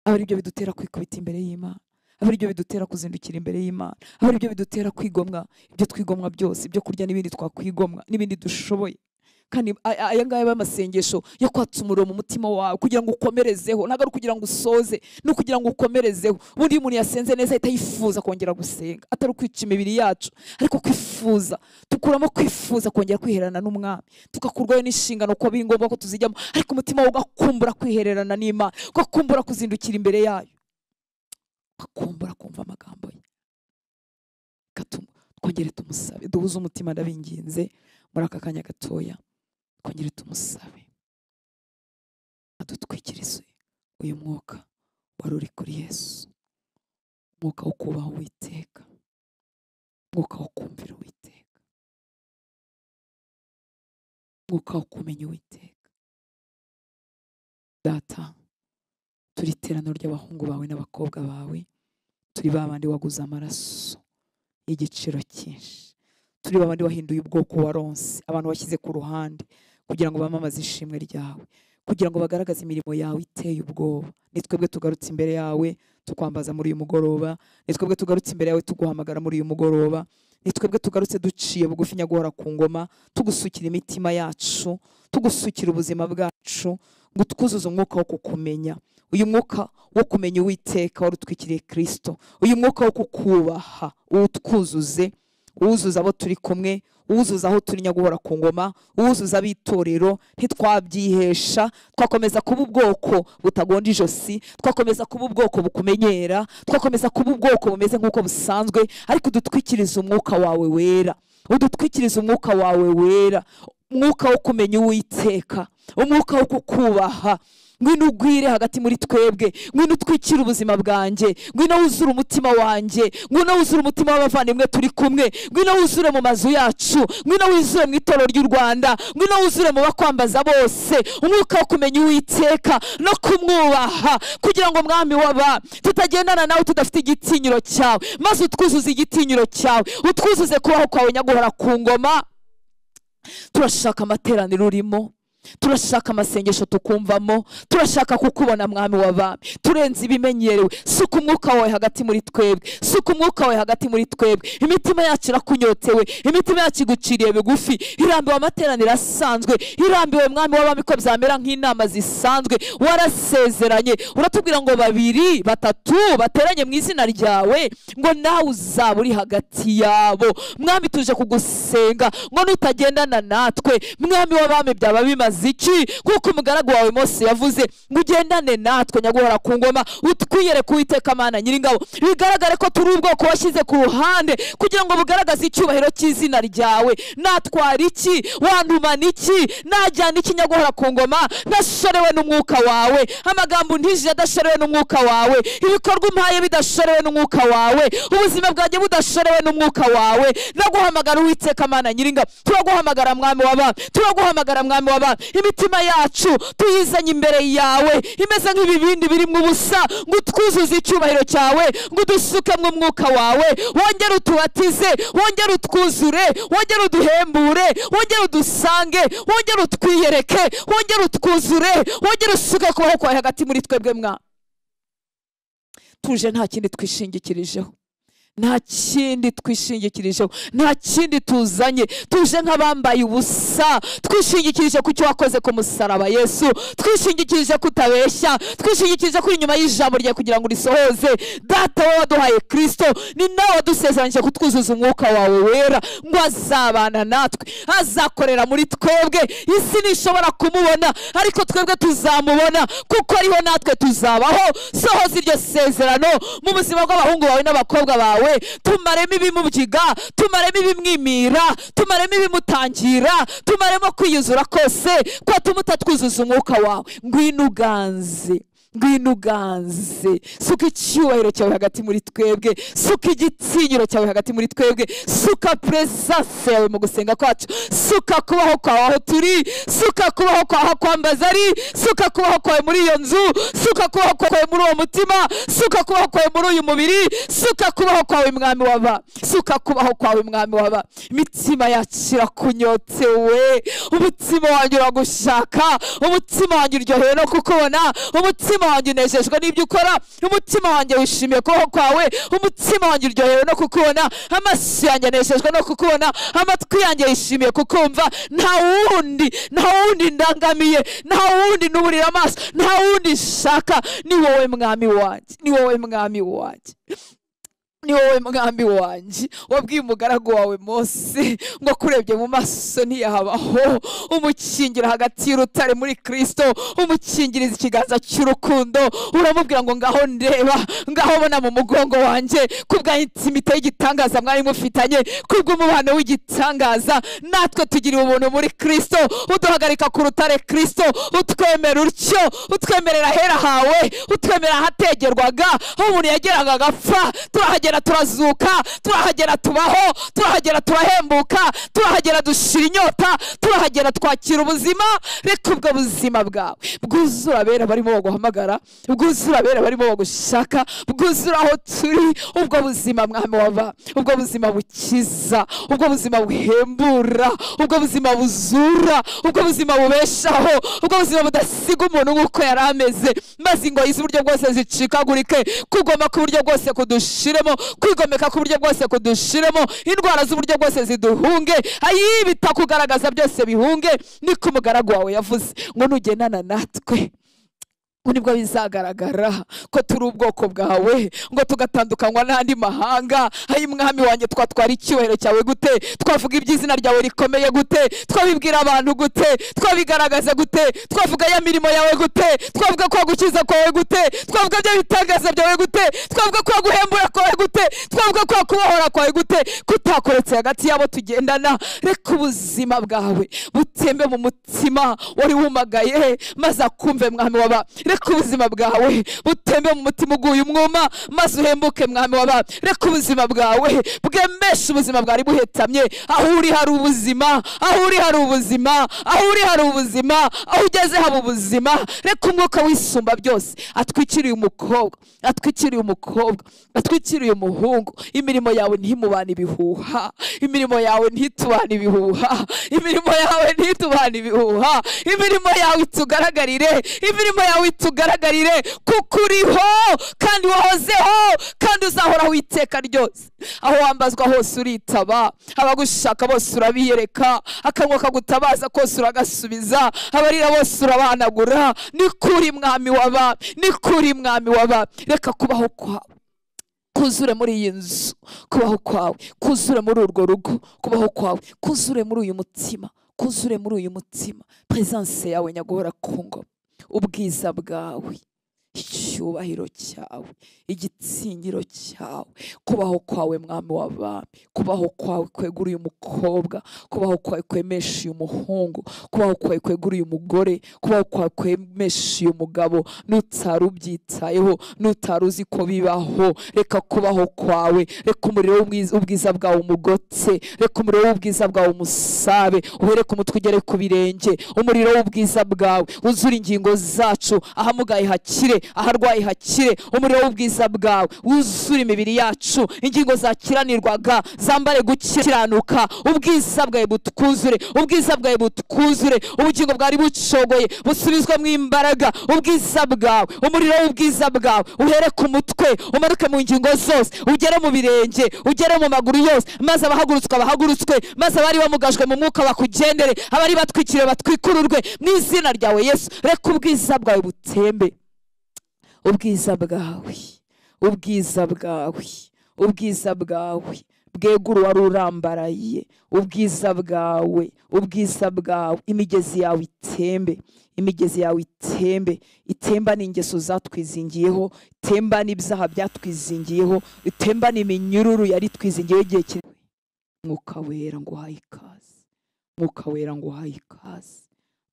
Abari ibyo bidutera kwikubita imbere y'Imana, abari ibyo bidutera kuzindukira imbere y'Imana, abari ibyo bidutera kwigomwa ibyo twigomwa byose, ibyo kurya n'ibindi twakwigomwa n'ibindi dushoboye. Kandi aya ngaya y'amasengesho yo kwatsa umuriro mu mutima wawe kugira ngo ukomerezeho, ntabwo ari kugira ngo usoze, no kugira ngo ukomerezeho. Ubundi umuntu yasenze neza ahita yifuza kongera gusenga, atari ukwica imibiri yacu ariko kwifuza, tukuramo kwifuza kongera kwihererana n'umwami, tugakurwayo n'inshingano ko biri ngombwa ko tuzijyamo, ariko umutima wawe ugakumbura kwihererana n'Imana, ugakumbura kuzindukira imbere yayo, ugakumbura kumva amagambo ye. Twongere tumusabe, duhuze umutima ndabinginze muri aka kanya gatoya. Twongere tumusabe adutwikirize uyu mwuka wari uri kuri Yesu, umwuka wo kubaha Uwiteka, umwuka wo kumvira Uwiteka, umwuka wo kumenya Uwiteka. Data, turi iteraniro ry'abahungu bawe n'abakobwa bawe, turi babandi waguze amaraso y'igiciro cyinshi, turi babandi wahinduye ubwoko waronse, abantu washyize ku ruhande kugira ngo bamamaze ishimwe ryawe, kugira ngo bagaragaze imirimo yawe iteye ubwoba. Ni twebwe tugarutse imbere yawe tukwambaza muri uyu mugoroba, ni twebwe tugarutse imbere yawe tuguhamagara muri uyu mugoroba, ni twebwe tugarutse duciye bugufi nyaguhora ku ngoma, tugusukira imitima yacu, tugusukira ubuzima bwacu, ngo twuzuze umwuka wo kukumenya, uyu mwuka wo kumenya Uwiteka warutwikiriye Kristo, uyu mwuka wo kukubaha utwuzuze, uwuzuza abo turi kumwe, uwuzuza aho turi nyaguhora ku ngoma, uwuzuza abitorero. Ntitwabyihesha, twakomeza kuba ubwoko butagonda ijosi, twakomeza kuba ubwoko bukumenyera, twakomeza kuba ubwoko bumeze nk'uko busanzwe, ariko udutwikiriza umwuka wawe wera, udutwikiriza umwuka wawe wera, umwuka wo kumenya Uwiteka, umwuka wo kukubaha. Ngwino ugwire hagati muri twebwe, ngwino utwikire ubuzima bwanjye, ngwino wuzure umutima wanjye, ngwino wuzure umutima w'abavandimwe turi kumwe, ngwino wuzure mu mazu yacu, ngwino wuzure mu itorero ry'u Rwanda, ngwino wuzure mu bakwambaza bose, umwuka wo kumenya Uwiteka no kumwubaha, kugira ngo mwami waba tutagendana nawe tudafite igitinyiro cyawe, maze utwuzuze igitinyiro cyawe, utwuzuze kubaho kwawe nyaguhora ku ngoma. Turashaka amateraniro urimo, turashaka amasengesho tukumvamo, turashaka kukubona mwami w'abami, turenze ibimenyerewe. Suka umwuka wawe hagati muri twebwe, suka umwuka wawe hagati muri twebwe. Imitima yacu irakunyotewe, imitima yacu iguciriye bigufi, irambiwe amateraniro asanzwe, irambiwe mwami w'abami ko byamera nk'inama zisanzwe. Warasezeranye, uratubwira ngo 2 3 bateranye mu izina ryawe, ngo nawe uzaba uri hagati yabo. Mwami tuje kugusenga ngo nutagendana natwe mwami w'abami byaba bimaze iki? Kuko umugaragu wawe Mose yavuze ngo ugendane natwe nyaguhora ku ngoma, utwiyere ku Uwiteka Mana Nyiringabo, bigaragare ko turi ubwoko washyize ku ruhande kugira ngo bugaragaze icyubahiro cy'izina ryawe. Natwara iki? Wantumana iki? Najyana iki nyaguhora ku ngoma? Ndashorewe n'umwuka wawe, amagambo ntije adashorewe n'umwuka wawe, ibikorwa umpaye bidashorewe n'umwuka wawe, ubuzima bwanjye budashorewe n'umwuka wawe. Naguhamagara Uwiteka Mana Nyiringabo, turaguhamagara mwami w'abami, turaguhamagara mwami w'abami. Imitima yacu tuyizanye imbere yawe imeze nk'ibibindi biri mu busa, ngo twuzuze icyubahiro cyawe, ngo dusuke mu mwuka wawe, wongere utubatize, wongere utwuzure, wongere uduhembure, wongere udusange, wongere utwiyereke, wongere utwuzure, wongere usuke kubaho kwawe hagati muri twebwe. Mwa tuje nta kindi twishingikirijeho, nta kindi twishingikirijeho, nta kindi tuzanye, tuje nk'abambaye ubusa, twishingikirije ku cyo wakoze ku musaraba Yesu, twishingikirije kutabeshya, twishingikirije kuri inyuma y'ijambo ryawe kugira ngo urisohoze. Data wowe waduhaye Kristo, ni nawe wadusezeranyije kutwuzuza umwuka wawe wera, ngo azabana natwe, azakorera muri twebwe. Isi ntishobora kumubona ariko twebwe tuzamubona, kuko ariho natwe tuzabaho. Sohoza iryo sezerano mu buzima bw'abahungu bawe n'abakobwa bawe, tumaremo ibimubyiga, tumaremo ibimwimira, tumaremo ibimutangira, tumaremo kwiyuzura kose, ko tumutatwuzuza umwuka wawe. Ngwino uganze, ngwino uganze, suka icyubahiro cyawe hagati muri twebwe, suka igitinyiro cyawe hagati muri twebwe, suka presence yawe mu gusenga kwacu, suka kubaho kwawe aho turi, suka kubaho kwawe kwambaza ari, suka kubaho kwawe muri iyo nzu, suka kubaho kwawe muri uwo mutima, suka kubaho kwawe muri uyu mubiri, suka kubaho kwawe mwami waba, suka kubaho kwawe mwami waba. Imitima yacu irakunyotewe, umutima wanjye uragushaka, umutima wanjye uryohewe no kukubona, umutima wanjye unejejwe n'ibyo ukora, umutima wanjye wishimiye kubaho kwawe, umutima wanjye uryohewe no kukubona, amaso yanjye anejejwe no kukubona, amatwi yanjye yishimiye kukumva. Nta wundi ndangamiye, nta wundi nuburira amaso, nta wundi nshaka, ni wowe mwami wanjye, ni wowe mwami wanjye, ni wowe mwami wanjye. Wabwiye umugaragu wawe Mose ngo kurebye mu maso ntiyahabaho, umukingira hagati y'urutare muri Kristo, umukingiriza ikiganza cy'urukundo, uramubwira ngo ngaho ndeba, ngaho bona mu mugongo wanjye, kubwa intimite y'igitangaza mwari mufitanye, kubw'umubano w'igitangaza. Natwe tugiriye ubuntu muri Kristo, uduhagarika ku rutare Kristo, utwemera utyo, utwemerera hera hawe, utwemerera ahategerwaga, aho umuntu yageraga agapfa, turahagera turazuka, turahagera tubaho, turahagera turahembuka, turahagera dushira inyota, turahagera twakira ubuzima. Reka ubwo buzima bwawe bwuzura abera barimo baguhamagara, bwuzura abera barimo bagushaka, bwuzura aho turi. Ubwo buzima mwami waba, ubwo buzima bukiza, ubwo buzima buhembura, ubwo buzima buzura, ubwo buzima bubeshaho, ubwo buzima budasiga umuntu nk'uko yari ameze, maze ingoyi z'uburyo bwose zicikagurike, kugoma ku buryo bwose kudushiremo, kwigomeka ku buryo bwose kudushiremo, indwara z'uburyo bwose ziduhunge, ayibita kugaragaza byose bihunge. Niko umugaragu wawe yavuze ngo nugendana natwe nibwo bizagaragara ko turi ubwoko bwawe, ngo tugatandukanywa n'andi mahanga. Ayi mwami wanjye, twatwara icyubahiro cyawe gute? Twavuga iby'izina ryawe rikomeye gute? Twabibwira abantu gute? Twabigaragaza gute? Twavuga ya mirimo yawe gute? Twavuga ko gukiza kwawe gute? Twavuga byo bitangaza byawe gute? Twavuga ko guhembura kwawe gute? Twavuga ko kubohora kwawe gute? Kutakoretse hagati yabo tugendana. Reka ubuzima bwawe butembe mu mutima wari wumagaye, maze akumve mwami waba. Reka ubuzima bwawe butembe mu mutima uguye umwuma, maze uhembuke mwami waba. Reka ubuzima bwawe bwemeshe ubuzima bwari buhetamye. Aho uri hari ubuzima, aho uri hari ubuzima, aho uri hari ubuzima, aho ugeze haba ubuzima. Reka umwuka wisumba byose atwikiriye umukobwa, atwikiriye umukobwa, atwikiriye umuhungu. Imirimo yawe ntimubane ibihuha, imirimo yawe ntitubane ibihuha, imirimo yawe ntitubane ibihuha, imirimo yawe itugaragarire, imirimo yawe itugaragarire, kuko uriho kandi wahozeho kandi uzahoraho iteka ryose. Aho wambazwa hose uritaba, abagushaka bose urabiyereka, akanwa kagutabaza kose uragasubiza, abarira bose urabanagura. Ni kuri mwami waba, ni kuri mwami waba. Reka kubaho kwawe kuzure muri iyi nzu, kubaho kwawe kuzure muri urwo rugo, kubaho kwawe kuzure muri uyu mutima, kuzure muri uyu mutima. Presence yawe nyaguhora ku ngoma, ubwiza bwawe, icyubahiro cyawe, igitinyiro cyawe, kubaho kwawe mwami w'abami, kubaho kwawe kwegura uyu mukobwa, kubaho kwawe kwemesha uyu muhungu, kubaho kwawe kwegura uyu mugore, kubaho kwawe kwemesha uyu mugabo. Nutari ubyitayeho, nutari uzi ko bibaho, reka kubaho kwawe, reka umuriro w'ubwiza bwawe umugotse, reka umuriro w'ubwiza bwawe umusabe, uhere ku mutwe ugere ku birenge. Umuriro w'ubwiza bwawe uzura ingingo zacu, ahamugaye hakire, aharwaye hakire. Umuriro w'ubwiza bwawe wuzura imibiri yacu, ingingo zakiranirwaga zambare gukiranuka. Ubwiza bwawe butwuzure, ubwiza bwawe butwuzure, ubugingo bwari bucogoye busubizwemo imbaraga. Ubwiza bwawe, umuriro w'ubwiza bwawe uhere ku mutwe, umanuke mu ngingo zose, ugere mu birenge, ugere mu maguru yose, maze abahagurutswe bahagurutswe, maze abari bamugajwe mu mwuka bakugendere, abari batwikiriwe batwikururwe mu izina ryawe Yesu. Reka ubwiza bwawe butembe, ubwiza bwawe, ubwiza bwawe, ubwiza bwawe bwegura wari urambaraye. Ubwiza bwawe, ubwiza bwawe, imigezi yawe itembe, imigezi yawe itembe, itemba n'ingeso zatwizingiyeho, itemba n'ibyaha byatwizingiyeho, itemba n'iminyururu yari twizingiyeho igihe kinini. Mwuka wera ngo uhaye ikaze, mwuka wera ngo uhaye ikaze,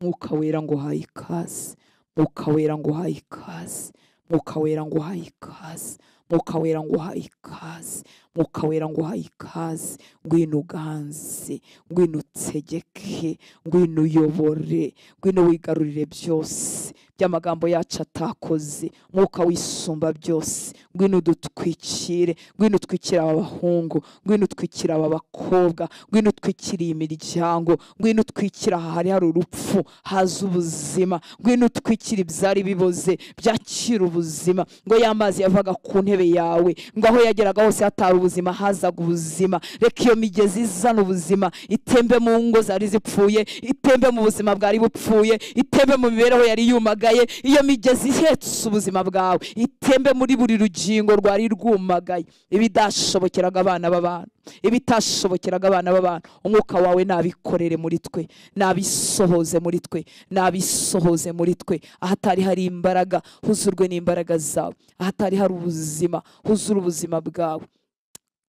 mwuka wera ngo uhaye ikaze, Mwuka wera nguhaye ikaze, Mwuka wera nguhaye ikaze, Mwuka wera nguhaye ikaze, Mwuka wera nguhaye ikaze. Ngwino uganze, ngwino utegeke, ngwino uyobore, ngwino wigarurire byose by'amagambo yacu atakoze. Mwuka wisumba byose, ngwino udutwikire, ngwino utwikire aba bahungu, ngwino utwikire aba bakobwa, ngwino utwikire iyi miryango, ngwino utwikire aha hari urupfu haza ubuzima, ngwino utwikire ibyari biboze byakira ubuzima. Ngo y'amazi yavaga ku ntebe yawe, ngo aho yageraga hose hatari ubuzima hazaga ubuzima. Reka iyo migezi izana ubuzima itembe mu ngo zari zipfuye, itembe mu buzima bwari bupfuye, itembe mu mibereho yari yumagaye. Iyo migezi ihetse ubuzima bwawe itembe muri buri rugingo rwari rwumagaye. Ibidashobokeraga abana b'abantu, ibitashobokeraga abana b'abantu, umwuka wawe nabikorere muri twe, nabisohoze muri twe, nabisohoze muri twe. Ahatari hari imbaraga huzurwe n'imbaraga zawe, ahatari hari ubuzima huzura ubuzima bwawe.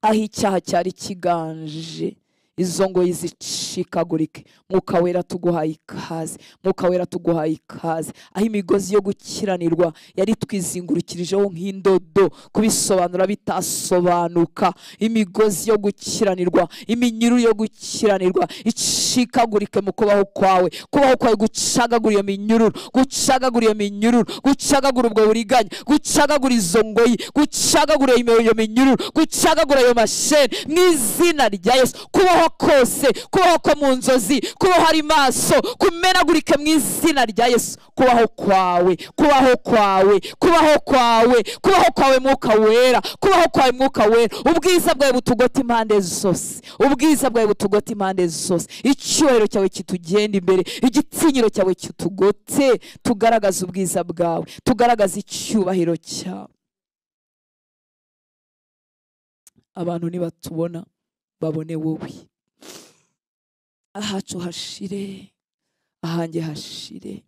Aho icyaha cyari kiganje izo ngoyi zicikagurike. Mwuka wera tuguhaye ikaze, Mwuka wera tuguhaye ikaze. Aho imigozi yo gukiranirwa yari twizingurukirijeho nk'indodo kubisobanura bitasobanuka, imigozi yo gukiranirwa, iminyururu yo gukiranirwa icikagurike mu kubaho kwawe. Kubaho kwawe gucagagura iyo minyururu, gucagagura iyo minyururu, gucagagura ubwo buriganya, gucagagura izo ngoyi, gucagagura iyo minyururu, gucagagura ayo masheni mu izina rya Yesu. Kubaho kose, kubaho ko mu nzozi, kubaho hari maso kumenagurike mu izina rya Yesu. Kubaho kwawe, kubaho kwawe, kubaho kwawe, kubaho kwawe Mwuka wera, kubaho kwawe Mwuka wera. Ubwiza bwawe butugota impande zose, ubwiza bwawe butugota impande zose. Icyubahiro cyawe kitugenda imbere, igitinyiro cyawe kitugote. Tugaragaza ubwiza bwawe, tugaragaza icyubahiro cyawe. Abantu nibatubona babone wowe. Ahacu hashire, ahanjye hashire,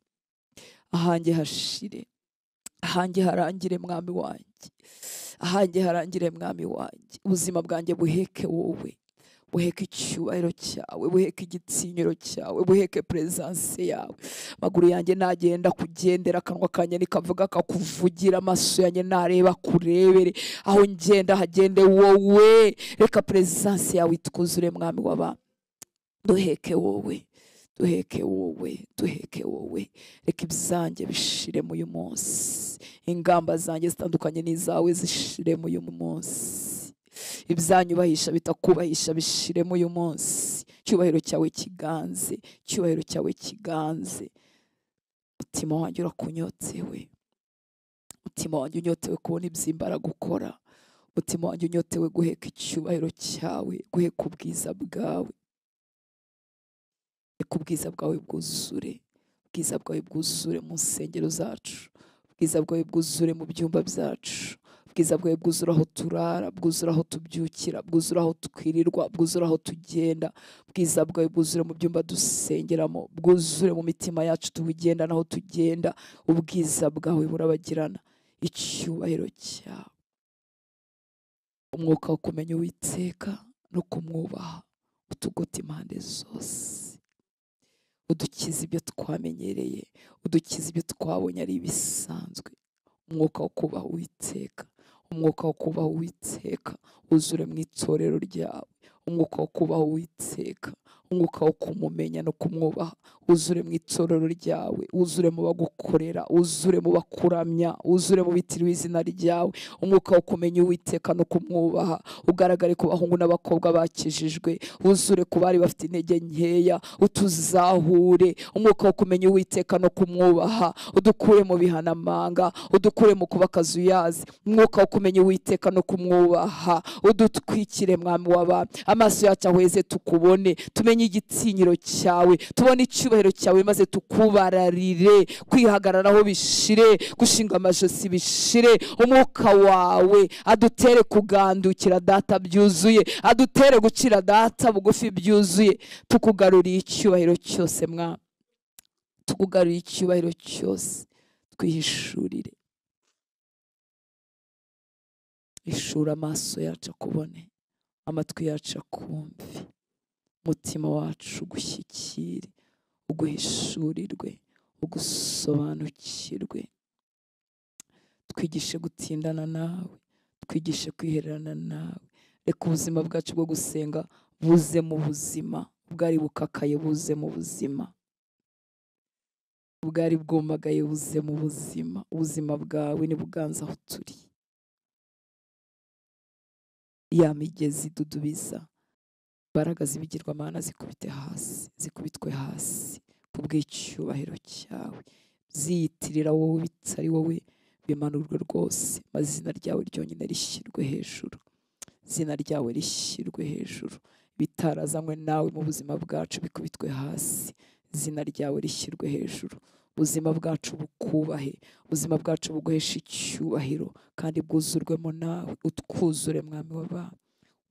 ahanjye hashire, ahanjye harangire mwami wanjye, ahanjye harangire mwami wanjye. Ubuzima bwanjye buheke wowe, buheke icyubahiro cyawe, buheke igitinyiro cyawe, buheke presence yawe. Maguru yanjye nagenda kugendera, akanwa kanjye nikavuga kakuvugira, amaso yanjye nareba kurebere, aho ngenda hagende wowe. Reka presence yawe itwuzure mwami w'abantu. Duheke wowe, duheke wowe, duheke wowe. Reka ibyanjye bishire mu uyu munsi, ingamba zanjye zitandukanye n'izawe zishire mu uyu munsi, ibyanyubahisha bitakubahisha bishire mu uyu munsi. Cyubahiro cyawe kiganze, cyubahiro cyawe kiganze. Mutima wanjye urakunyotewe, mutima wanjye unyotewe kubona ibyimbara gukora, mutima wanjye unyotewe guheka icyubahiro cyawe, guheka ubwiza bwawe. Reka ubwiza bwawe bwuzure, ubwiza bwawe bwuzure mu nsengero zacu, ubwiza bwawe bwuzure mu byumba byacu, ubwiza bwawe bwuzura aho turara, bwuzura aho tubyukira, bwuzura aho twirirwa, bwuzura aho tugenda. Ubwiza bwawe bwuzure mu byumba dusengeramo, bwuzure mu mitima yacu tugenda naho tugenda. Ubwiza bwawe burabagirana, icyubahiro cyawe. Umwuka wo kumenya Uwiteka no kumwubaha utugota impande zose. Udukiza ibyo twamenyereye, udukiza ibyo twabonye ari ibisanzwe. Umwuka wo kubaha Uwiteka, umwuka wo kubaha Uwiteka uzure mu itorero ryawe. Umwuka wo kubaha Uwiteka, umwuka wo kumumenya no kumwubaha uzure mu itorero ryawe, uzure mu bagukorera, uzure mu bakuramya, uzure mu bitiriwe izina ryawe. Umwuka wo kumenya Uwiteka no kumwubaha ugaragare ku bahungu n'abakobwa bakijijwe, uzure ku bari bafite intege nkeya, utuzahure. Umwuka wo kumenya Uwiteka no kumwubaha udukure mu bihanamanga, udukure mu kuba akazuyazi. Umwuka wo kumenya Uwiteka no kumwubaha udutwikire mwami w'abantu. Amaso yacu ahweze tukubone, tumenye igitinyiro cyawe, tubone icyubahiro cyawe, maze tukubararire. Kwihagararaho bishire, gushinga amajosi bishire. Umwuka wawe adutere kugandukira data byuzuye, adutere gucira data bugufi byuzuye. Tukugaruriye icyubahiro cyose mwami, tukugaruriye icyubahiro cyose. Twihishurire, ishura amaso yacu akubone, amatwi yacu akumve, umutima wacu ugushyikire, uguhishurirwe, ugusobanukirwe. Twigishe gutindana nawe, twigishe kwihererana nawe. Reka ubuzima bwacu bwo gusenga buze mu buzima, ubwari bukakaye buze mu buzima, ubwari bwumagaye buze mu buzima. Ubuzima bwawe nibuganza aho turi. Ya migezi dudubiza, imbaraga z'ibigirwamana zikubite hasi, zikubitwe hasi kubw'icyubahiro cyawe. Ziyitirira wowe bitari wowe, bimanurwe rwose, maze izina ryawe ryonyine rishyirwe hejuru. Izina ryawe rishyirwe hejuru. Bitarazanywe nawe mu buzima bwacu bikubitwe hasi. Izina ryawe rishyirwe hejuru. Ubuzima bwacu bukubahe, ubuzima bwacu buguhesha icyubahiro, kandi bwuzurwemo nawe. Utwuzure mwami w'abami,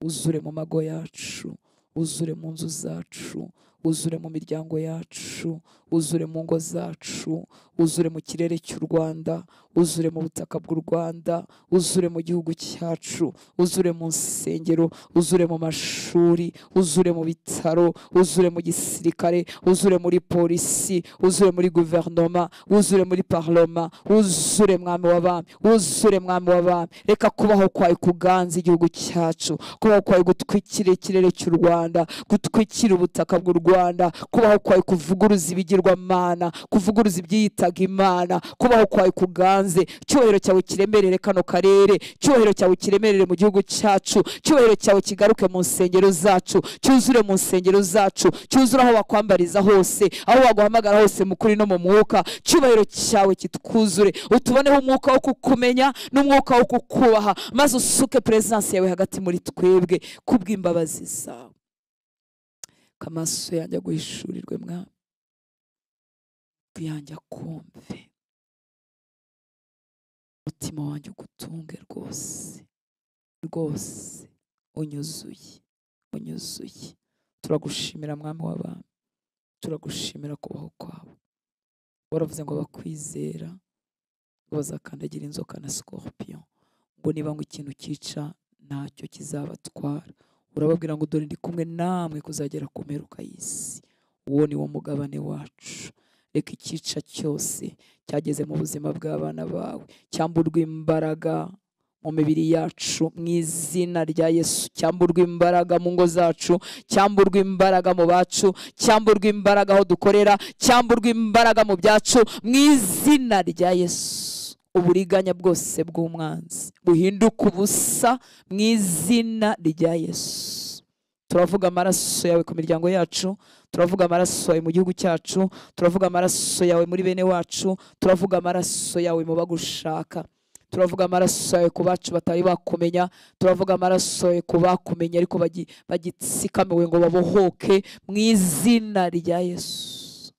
uzure mu mago yacu, uzure mu nzu zacu, uzure mu miryango yacu, uzure mu ngo zacu, uzure mu kirere cy'u Rwanda, uzure mu butaka bw'u Rwanda, uzure mu gihugu cyacu, uzure mu nsengero, uzure mu mashuri, uzure mu bitaro, uzure mu gisirikare, uzure muri polisi, uzure muri guverinoma, uzure muri parloma, uzure mwami w'abami, uzure mwami w'abami. Reka kubaho kwawe kuganza igihugu cyacu, kubaho kwawe gutwikira ikirere cy'u Rwanda, gutwikira ubutaka bw'u Rwanda, kubaho kwawe kuvuguruza ibigirwamana, kuvuguruza ibyiyitaga Imana, kubaho kwawe kuganze. Cyubahiro cyawe kiremerere kano karere, cyubahiro cyawe kiremerere mu gihugu cyacu, cyubahiro cyawe kigaruke mu nsengero zacu, cyuzure mu nsengero zacu, cyuzure aho bakwambariza hose, aho baguhamagara hose mu kuri no mu mwuka. Cyubahiro cyawe kitwuzure, utuboneho umwuka wo kukumenya n'umwuka wo kukubaha, maze usuke presence yawe hagati muri twebwe kubw'imbabazi zawe. Kamaso yanjye guhishurirwe mwami, yanjye akumve, umutima wanjye ugutunge rwose rwose, unyuzuye unyuzuye. Turagushimira mwami w'abami, turagushimira kubaho kwawe. Waravuze ngo bakwizera bazakandagira inzoka na scorpion, ngo niba ngo ikintu cyica ntacyo kizabatwara. Urababwira ngo dore ndi kumwe namwe kuzagera ku mperuka y'isi. Uwo ni wo mugabane wacu. Reka icyica cyose cyageze mu buzima bw'abana bawe cyamburwa imbaraga mu mibiri yacu mu izina rya Yesu. Cyamburwa imbaraga mu ngo zacu, cyamburwa imbaraga mu bacu, cyamburwa imbaraga aho dukorera, cyamburwa imbaraga mu byacu mu izina rya Yesu. Uburiganya bwose bw'umwanzi buhinduka ubusa mu izina rya Yesu. Turavuga amaraso yawe ku miryango yacu, turavuga amaraso yawe mu gihugu cyacu, turavuga amaraso yawe muri bene wacu, turavuga amaraso yawe mu bagushaka, turavuga amaraso yawe ku bacu batari bakumenya, turavuga amaraso yawe ku bakumenya ariko bagitsikamiwe ngo babohoke mu izina rya Yesu.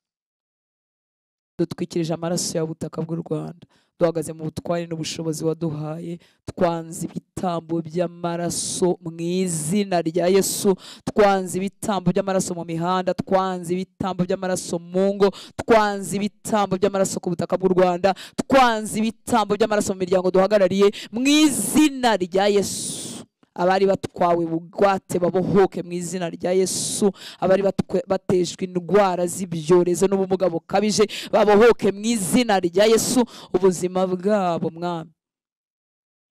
Dutwikirije amaraso yawe ubutaka bw'u Rwanda, duhagaze mu butwari n'ubushobozi waduhaye. Twanze ibitambo by'amaraso mu izina rya Yesu, twanze ibitambo by'amaraso mu mihanda, twanze ibitambo by'amaraso mu ngo, twanze ibitambo by'amaraso ku butaka bw'u Rwanda, twanze ibitambo by'amaraso mu miryango duhagarariye mu izina rya Yesu. Abari batwawe bugwate babohoke mu izina rya Yesu. Abari batejwe indwara z'ibyorezo n'ubumuga bukabije babohoke mu izina rya Yesu. Ubuzima bwabo mwami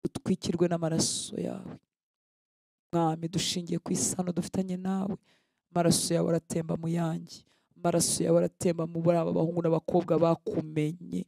utwikirwe n'amaraso yawe mwami. Dushingiye ku isano dufitanye nawe, amaraso yawe aratemba mu yanjye, amaraso yawe aratemba mu baba bahungu n'abakobwa bakumenye.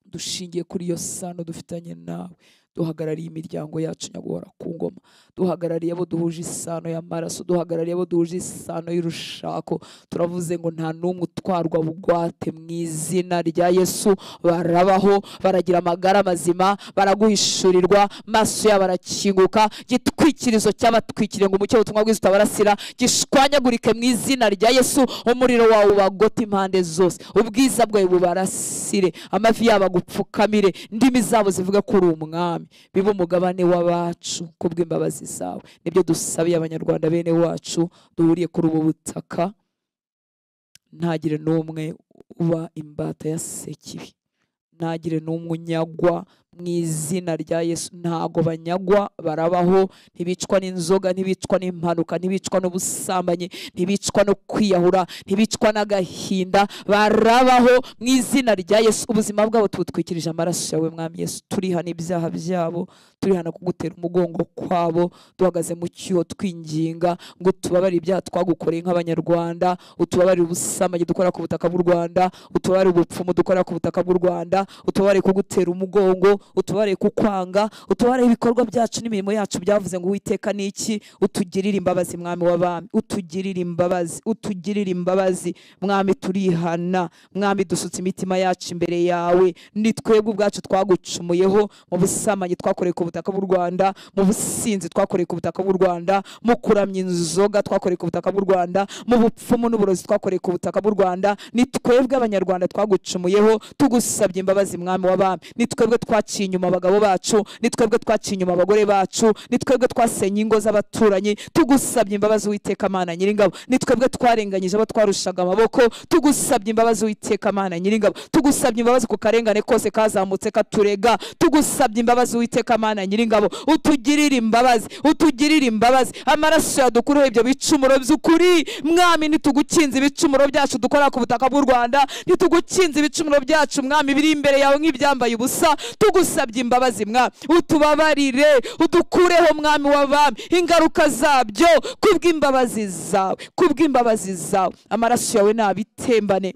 Dushingiye kuri iyo sano dufitanye nawe, duhagarariye imiryango yacu nyaguhora ku ngoma, duhagarariye abo duhuje isano y'amaraso, duhagarariye abo duhuje isano y'urushako. Turavuze ngo nta n'umwe utwarwa bugwate mu izina rya Yesu. Barabaho, baragira amagara mazima, baraguhishurirwa, maso yabo arakinguka. Gitwikirizo cyabatwikiriye ngo umucyo w'ubutumwa bwiza utabarasira gishwanyagurike mu izina rya Yesu. Umuriro wawe ubagote impande zose, ubwiza bwawe bubarasire, amavi yabo agupfukamire, indimi zabo zivuga ko uri umwami. Biba umugabane w'abacu kubw'imbabazi zawe. Nibyo dusabiye abanyarwanda bene wacu duhuriye kuri ubu butaka. Ntagire n'umwe uba imbata ya sekibi, ntagire n'umwe unyagwa mu izina rya Yesu. Ntago banyagwa, barabaho, ntibicwa n'inzoga, ntibicwa n'impanuka, ntibicwa n'ubusambanyi, ntibicwa no kwiyahura, ntibicwa n'agahinda, barabaho mu izina rya Yesu. Ubuzima bwabo tubutwikirije amaraso yawe mwami Yesu. Turihana ibyaha byabo, turihana kugutera umugongo kwabo, duhagaze mu cyuho twinginga ngo tubabarire ibyaha twagukoreye nk'abanyarwanda, utubabarire ubusambanyi dukora ku butaka bw'u Rwanda, utubabarire ubupfumu dukora ku butaka bw'u Rwanda, utubabarire kugutera umugongo, utubabarire kukwanga, utubabarire ibikorwa byacu n'imirimo yacu byavuze ngo Uwiteka niki. Utugirire imbabazi mwami w'abami, utugirire imbabazi, utugirire imbabazi mwami. Turihana mwami, dusutse imitima yacu imbere yawe. Ni twebwe ubwacu twagucumuyeho, mu busambanyi twakoreye ku butaka bw'u Rwanda, mu businzi twakoreye ku butaka bw'u Rwanda, mu kuramya inzoga twakoreye ku butaka bw'u Rwanda, mu bupfumu n'uburozi twakoreye ku butaka bw'u Rwanda. Ni twebwe abanyarwanda twagucumuyeho, tugusabye imbabazi mwami w'abami. Ni twebwe twaciye inyuma abagabo bacu, ni twebwe twaciye inyuma abagore bacu, ni twebwe twasenye ingo z'abaturanyi, tugusabye imbabazi Uwiteka Mana Nyiringabo. Ni twebwe twarenganyije abo twarushaga amaboko, tugusabye imbabazi Uwiteka Mana Nyiringabo. Tugusabye imbabazi ku karengane kose kazamutse katurega, tugusabye imbabazi Uwiteka Mana Nyiringabo. Utugirire imbabazi, utugirire imbabazi. Amaraso yadukureho ibyo bicumuro by'ukuri mwami. Nitugukinze ibicumuro byacu dukora ku butaka bw'u Rwanda, nitugukinze ibicumuro byacu mwami biri imbere yawe nk'ibyambaye ubusa, tugusabye imbabazi mwami. Utubabarire, udukureho mwami w'abami ingaruka zabyo, kubw'imbabazi zawe, kubw'imbabazi zawe. Amaraso yawe nabitembane,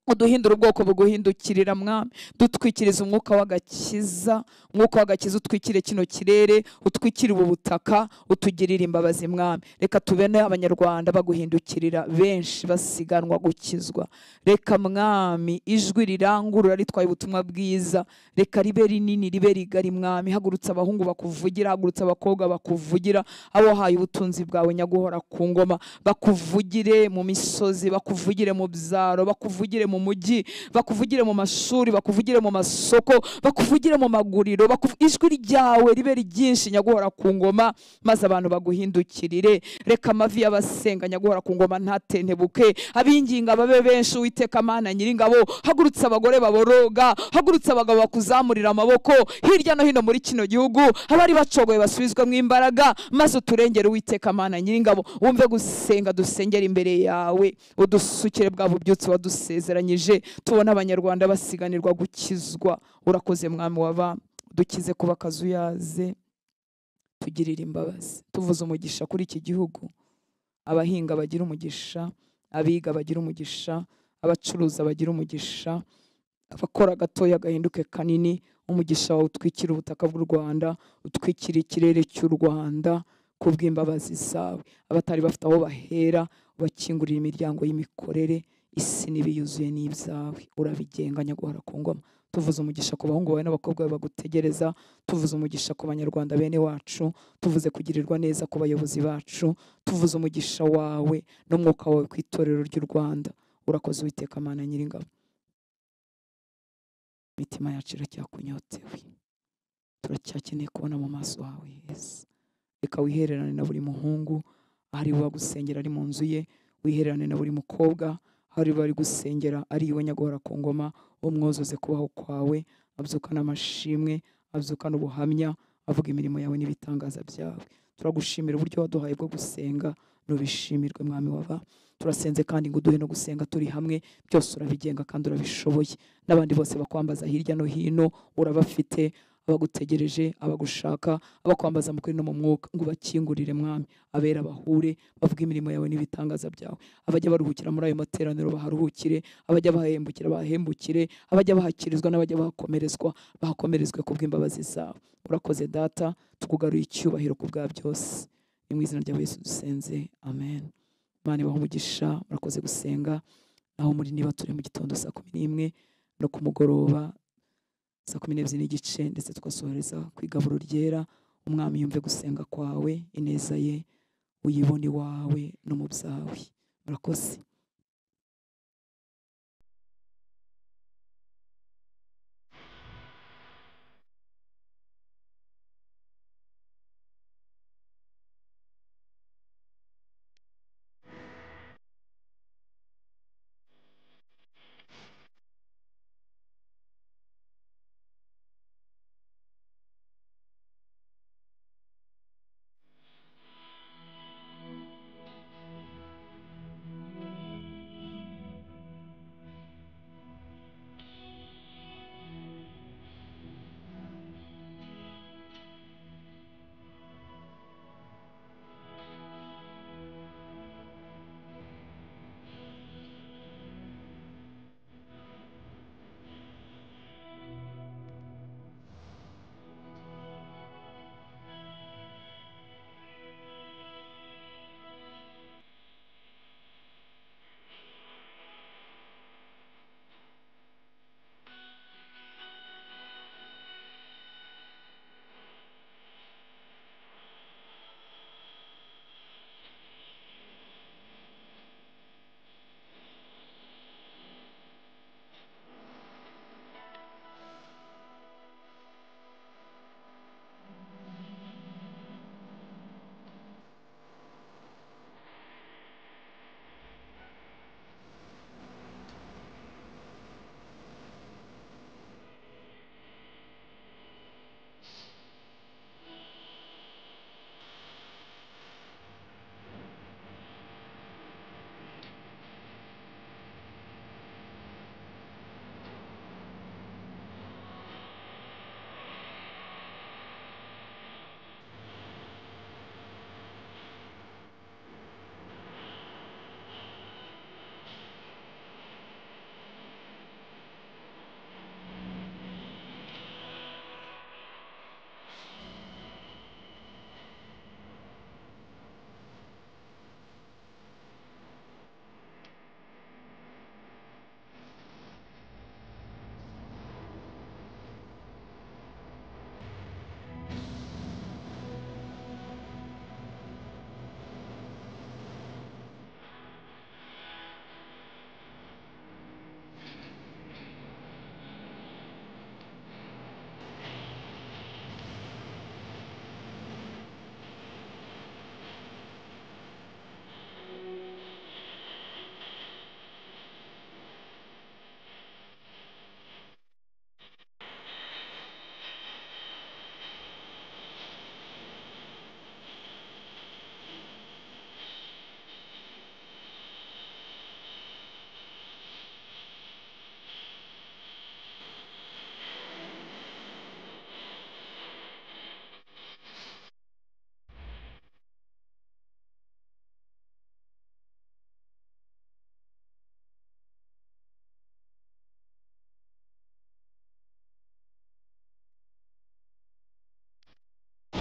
uduhindura ubwoko buguhindukirira mwami. Dutwikiriza umwuka w'agakiza, umwuka w'agakiza utwikire kino kirere, utwikire ubu butaka, utugirire imbabazi mwami. Reka tubene abanyarwanda baguhindukirira, benshi basiganwa gukizwa. Reka mwami ijwi rirangurura ritwaye ubutumwa bwiza, reka ribe rinini, ribe rigari mwami. Hagurutsa abahungu bakuvugira, hagurutsa abakobwa bakuvugira, abo haye ubutunzi bwawe nyaguhora ku ngoma. Bakuvugire mu misozi, bakuvugire mu byaro, bakuvugire mu mujyi, bakuvugire mu mashuri, bakuvugire mu masoko, bakuvugire mu maguriro. Ijwi ryawe ribe ryinshi nyaguhora ku ngoma, maze abantu baguhindukirire. Reka amavi y'abasenga nyaguhora ku ngoma ntatentebuke, abinginga babe benshi Uwiteka Mana Nyiringabo. Hagurutsa abagore baboroga, hagurutsa abagabo bakuzamurira amaboko hirya no hino muri kino gihugu. Abari bacogoye basubizwe mu imbaraga, maze uturengere Uwiteka Mana Nyiringabo. Wumve gusenga dusengera imbere yawe, udusukire bwa bubyutse wadusezeranyije. Tubona abanyarwanda basiganirwa gukizwa. Urakoze mwami w'abami, dukize kuba akazuyaze, tugirire imbabazi. Tuvuze umugisha kuri iki gihugu, abahinga bagira umugisha, abiga bagira umugisha, abacuruza bagira umugisha, abakora gatoya gahinduke kanini. Umugisha wawe utwikira ubutaka bw'u Rwanda, utwikira ikirere cy'u Rwanda kubw'imbabazi zawe. Abatari bafite aho bahera, ubakingurira imiryango y'imikorere. Isi n'ibiyuzuye n'ibyawe, urabigenga nyaguhora ku ngoma. Tuvuze umugisha ku bahungu bawe n'abakobwa bawe bagutegereza, tuvuze umugisha ku banyarwanda bene wacu, tuvuze kugirirwa neza ku bayobozi bacu, tuvuze umugisha wawe n'umwuka wawe ku itorero ry'u Rwanda. Urakoze Uwiteka Mana Nyiringabo. Imitima yacu iracyakunyotewe, turacyakeneye kubona mu maso hawe Yesu. Reka wihererane na buri muhungu ahari bagusengera ari mu nzu ye, wihererane na buri mukobwa hari bari gusengera ari iwe nyaguhora ku ngoma. Umwozoze kubaho kwawe, abyukana amashimwe, abyukana ubuhamya, avuga imirimo yawe n'ibitangaza byawe. Turagushimira uburyo waduhaye bwo gusenga, nubishimirwe mwami w'abami. Turasenze kandi ngo uduhe no gusenga turi hamwe, byose urabigenga kandi urabishoboye. N'abandi bose bakwambaza hirya no hino urabafite, abagutegereje, abagushaka, abakwambaza mu kuri no mu mwuka, ngo bakingurire mwami. Abera bahure, bavuga imirimo yawe n'ibitangaza byawe. Abajya baruhukira muri ayo materaniro baharuhukire, abajya bahembukira bahembukire, abajya bahakirizwa n'abajya bahakomerezwa bahakomerezwe kubw'imbabazi zawe. Urakoze Data, tukugaruye icyubahiro ku bwa byose. Ni mu izina rya Yesu dusenze, amen. Imana ibahe umugisha. Murakoze gusenga. Naho muri niba turi mu gitondo saa 11 no ku mugoroba saa 12:30, ndetse tugasohoreza ku igaburo ryera. Umwami yumve gusenga kwawe, ineza ye uyibone iwawe no mu byawe. Murakoze.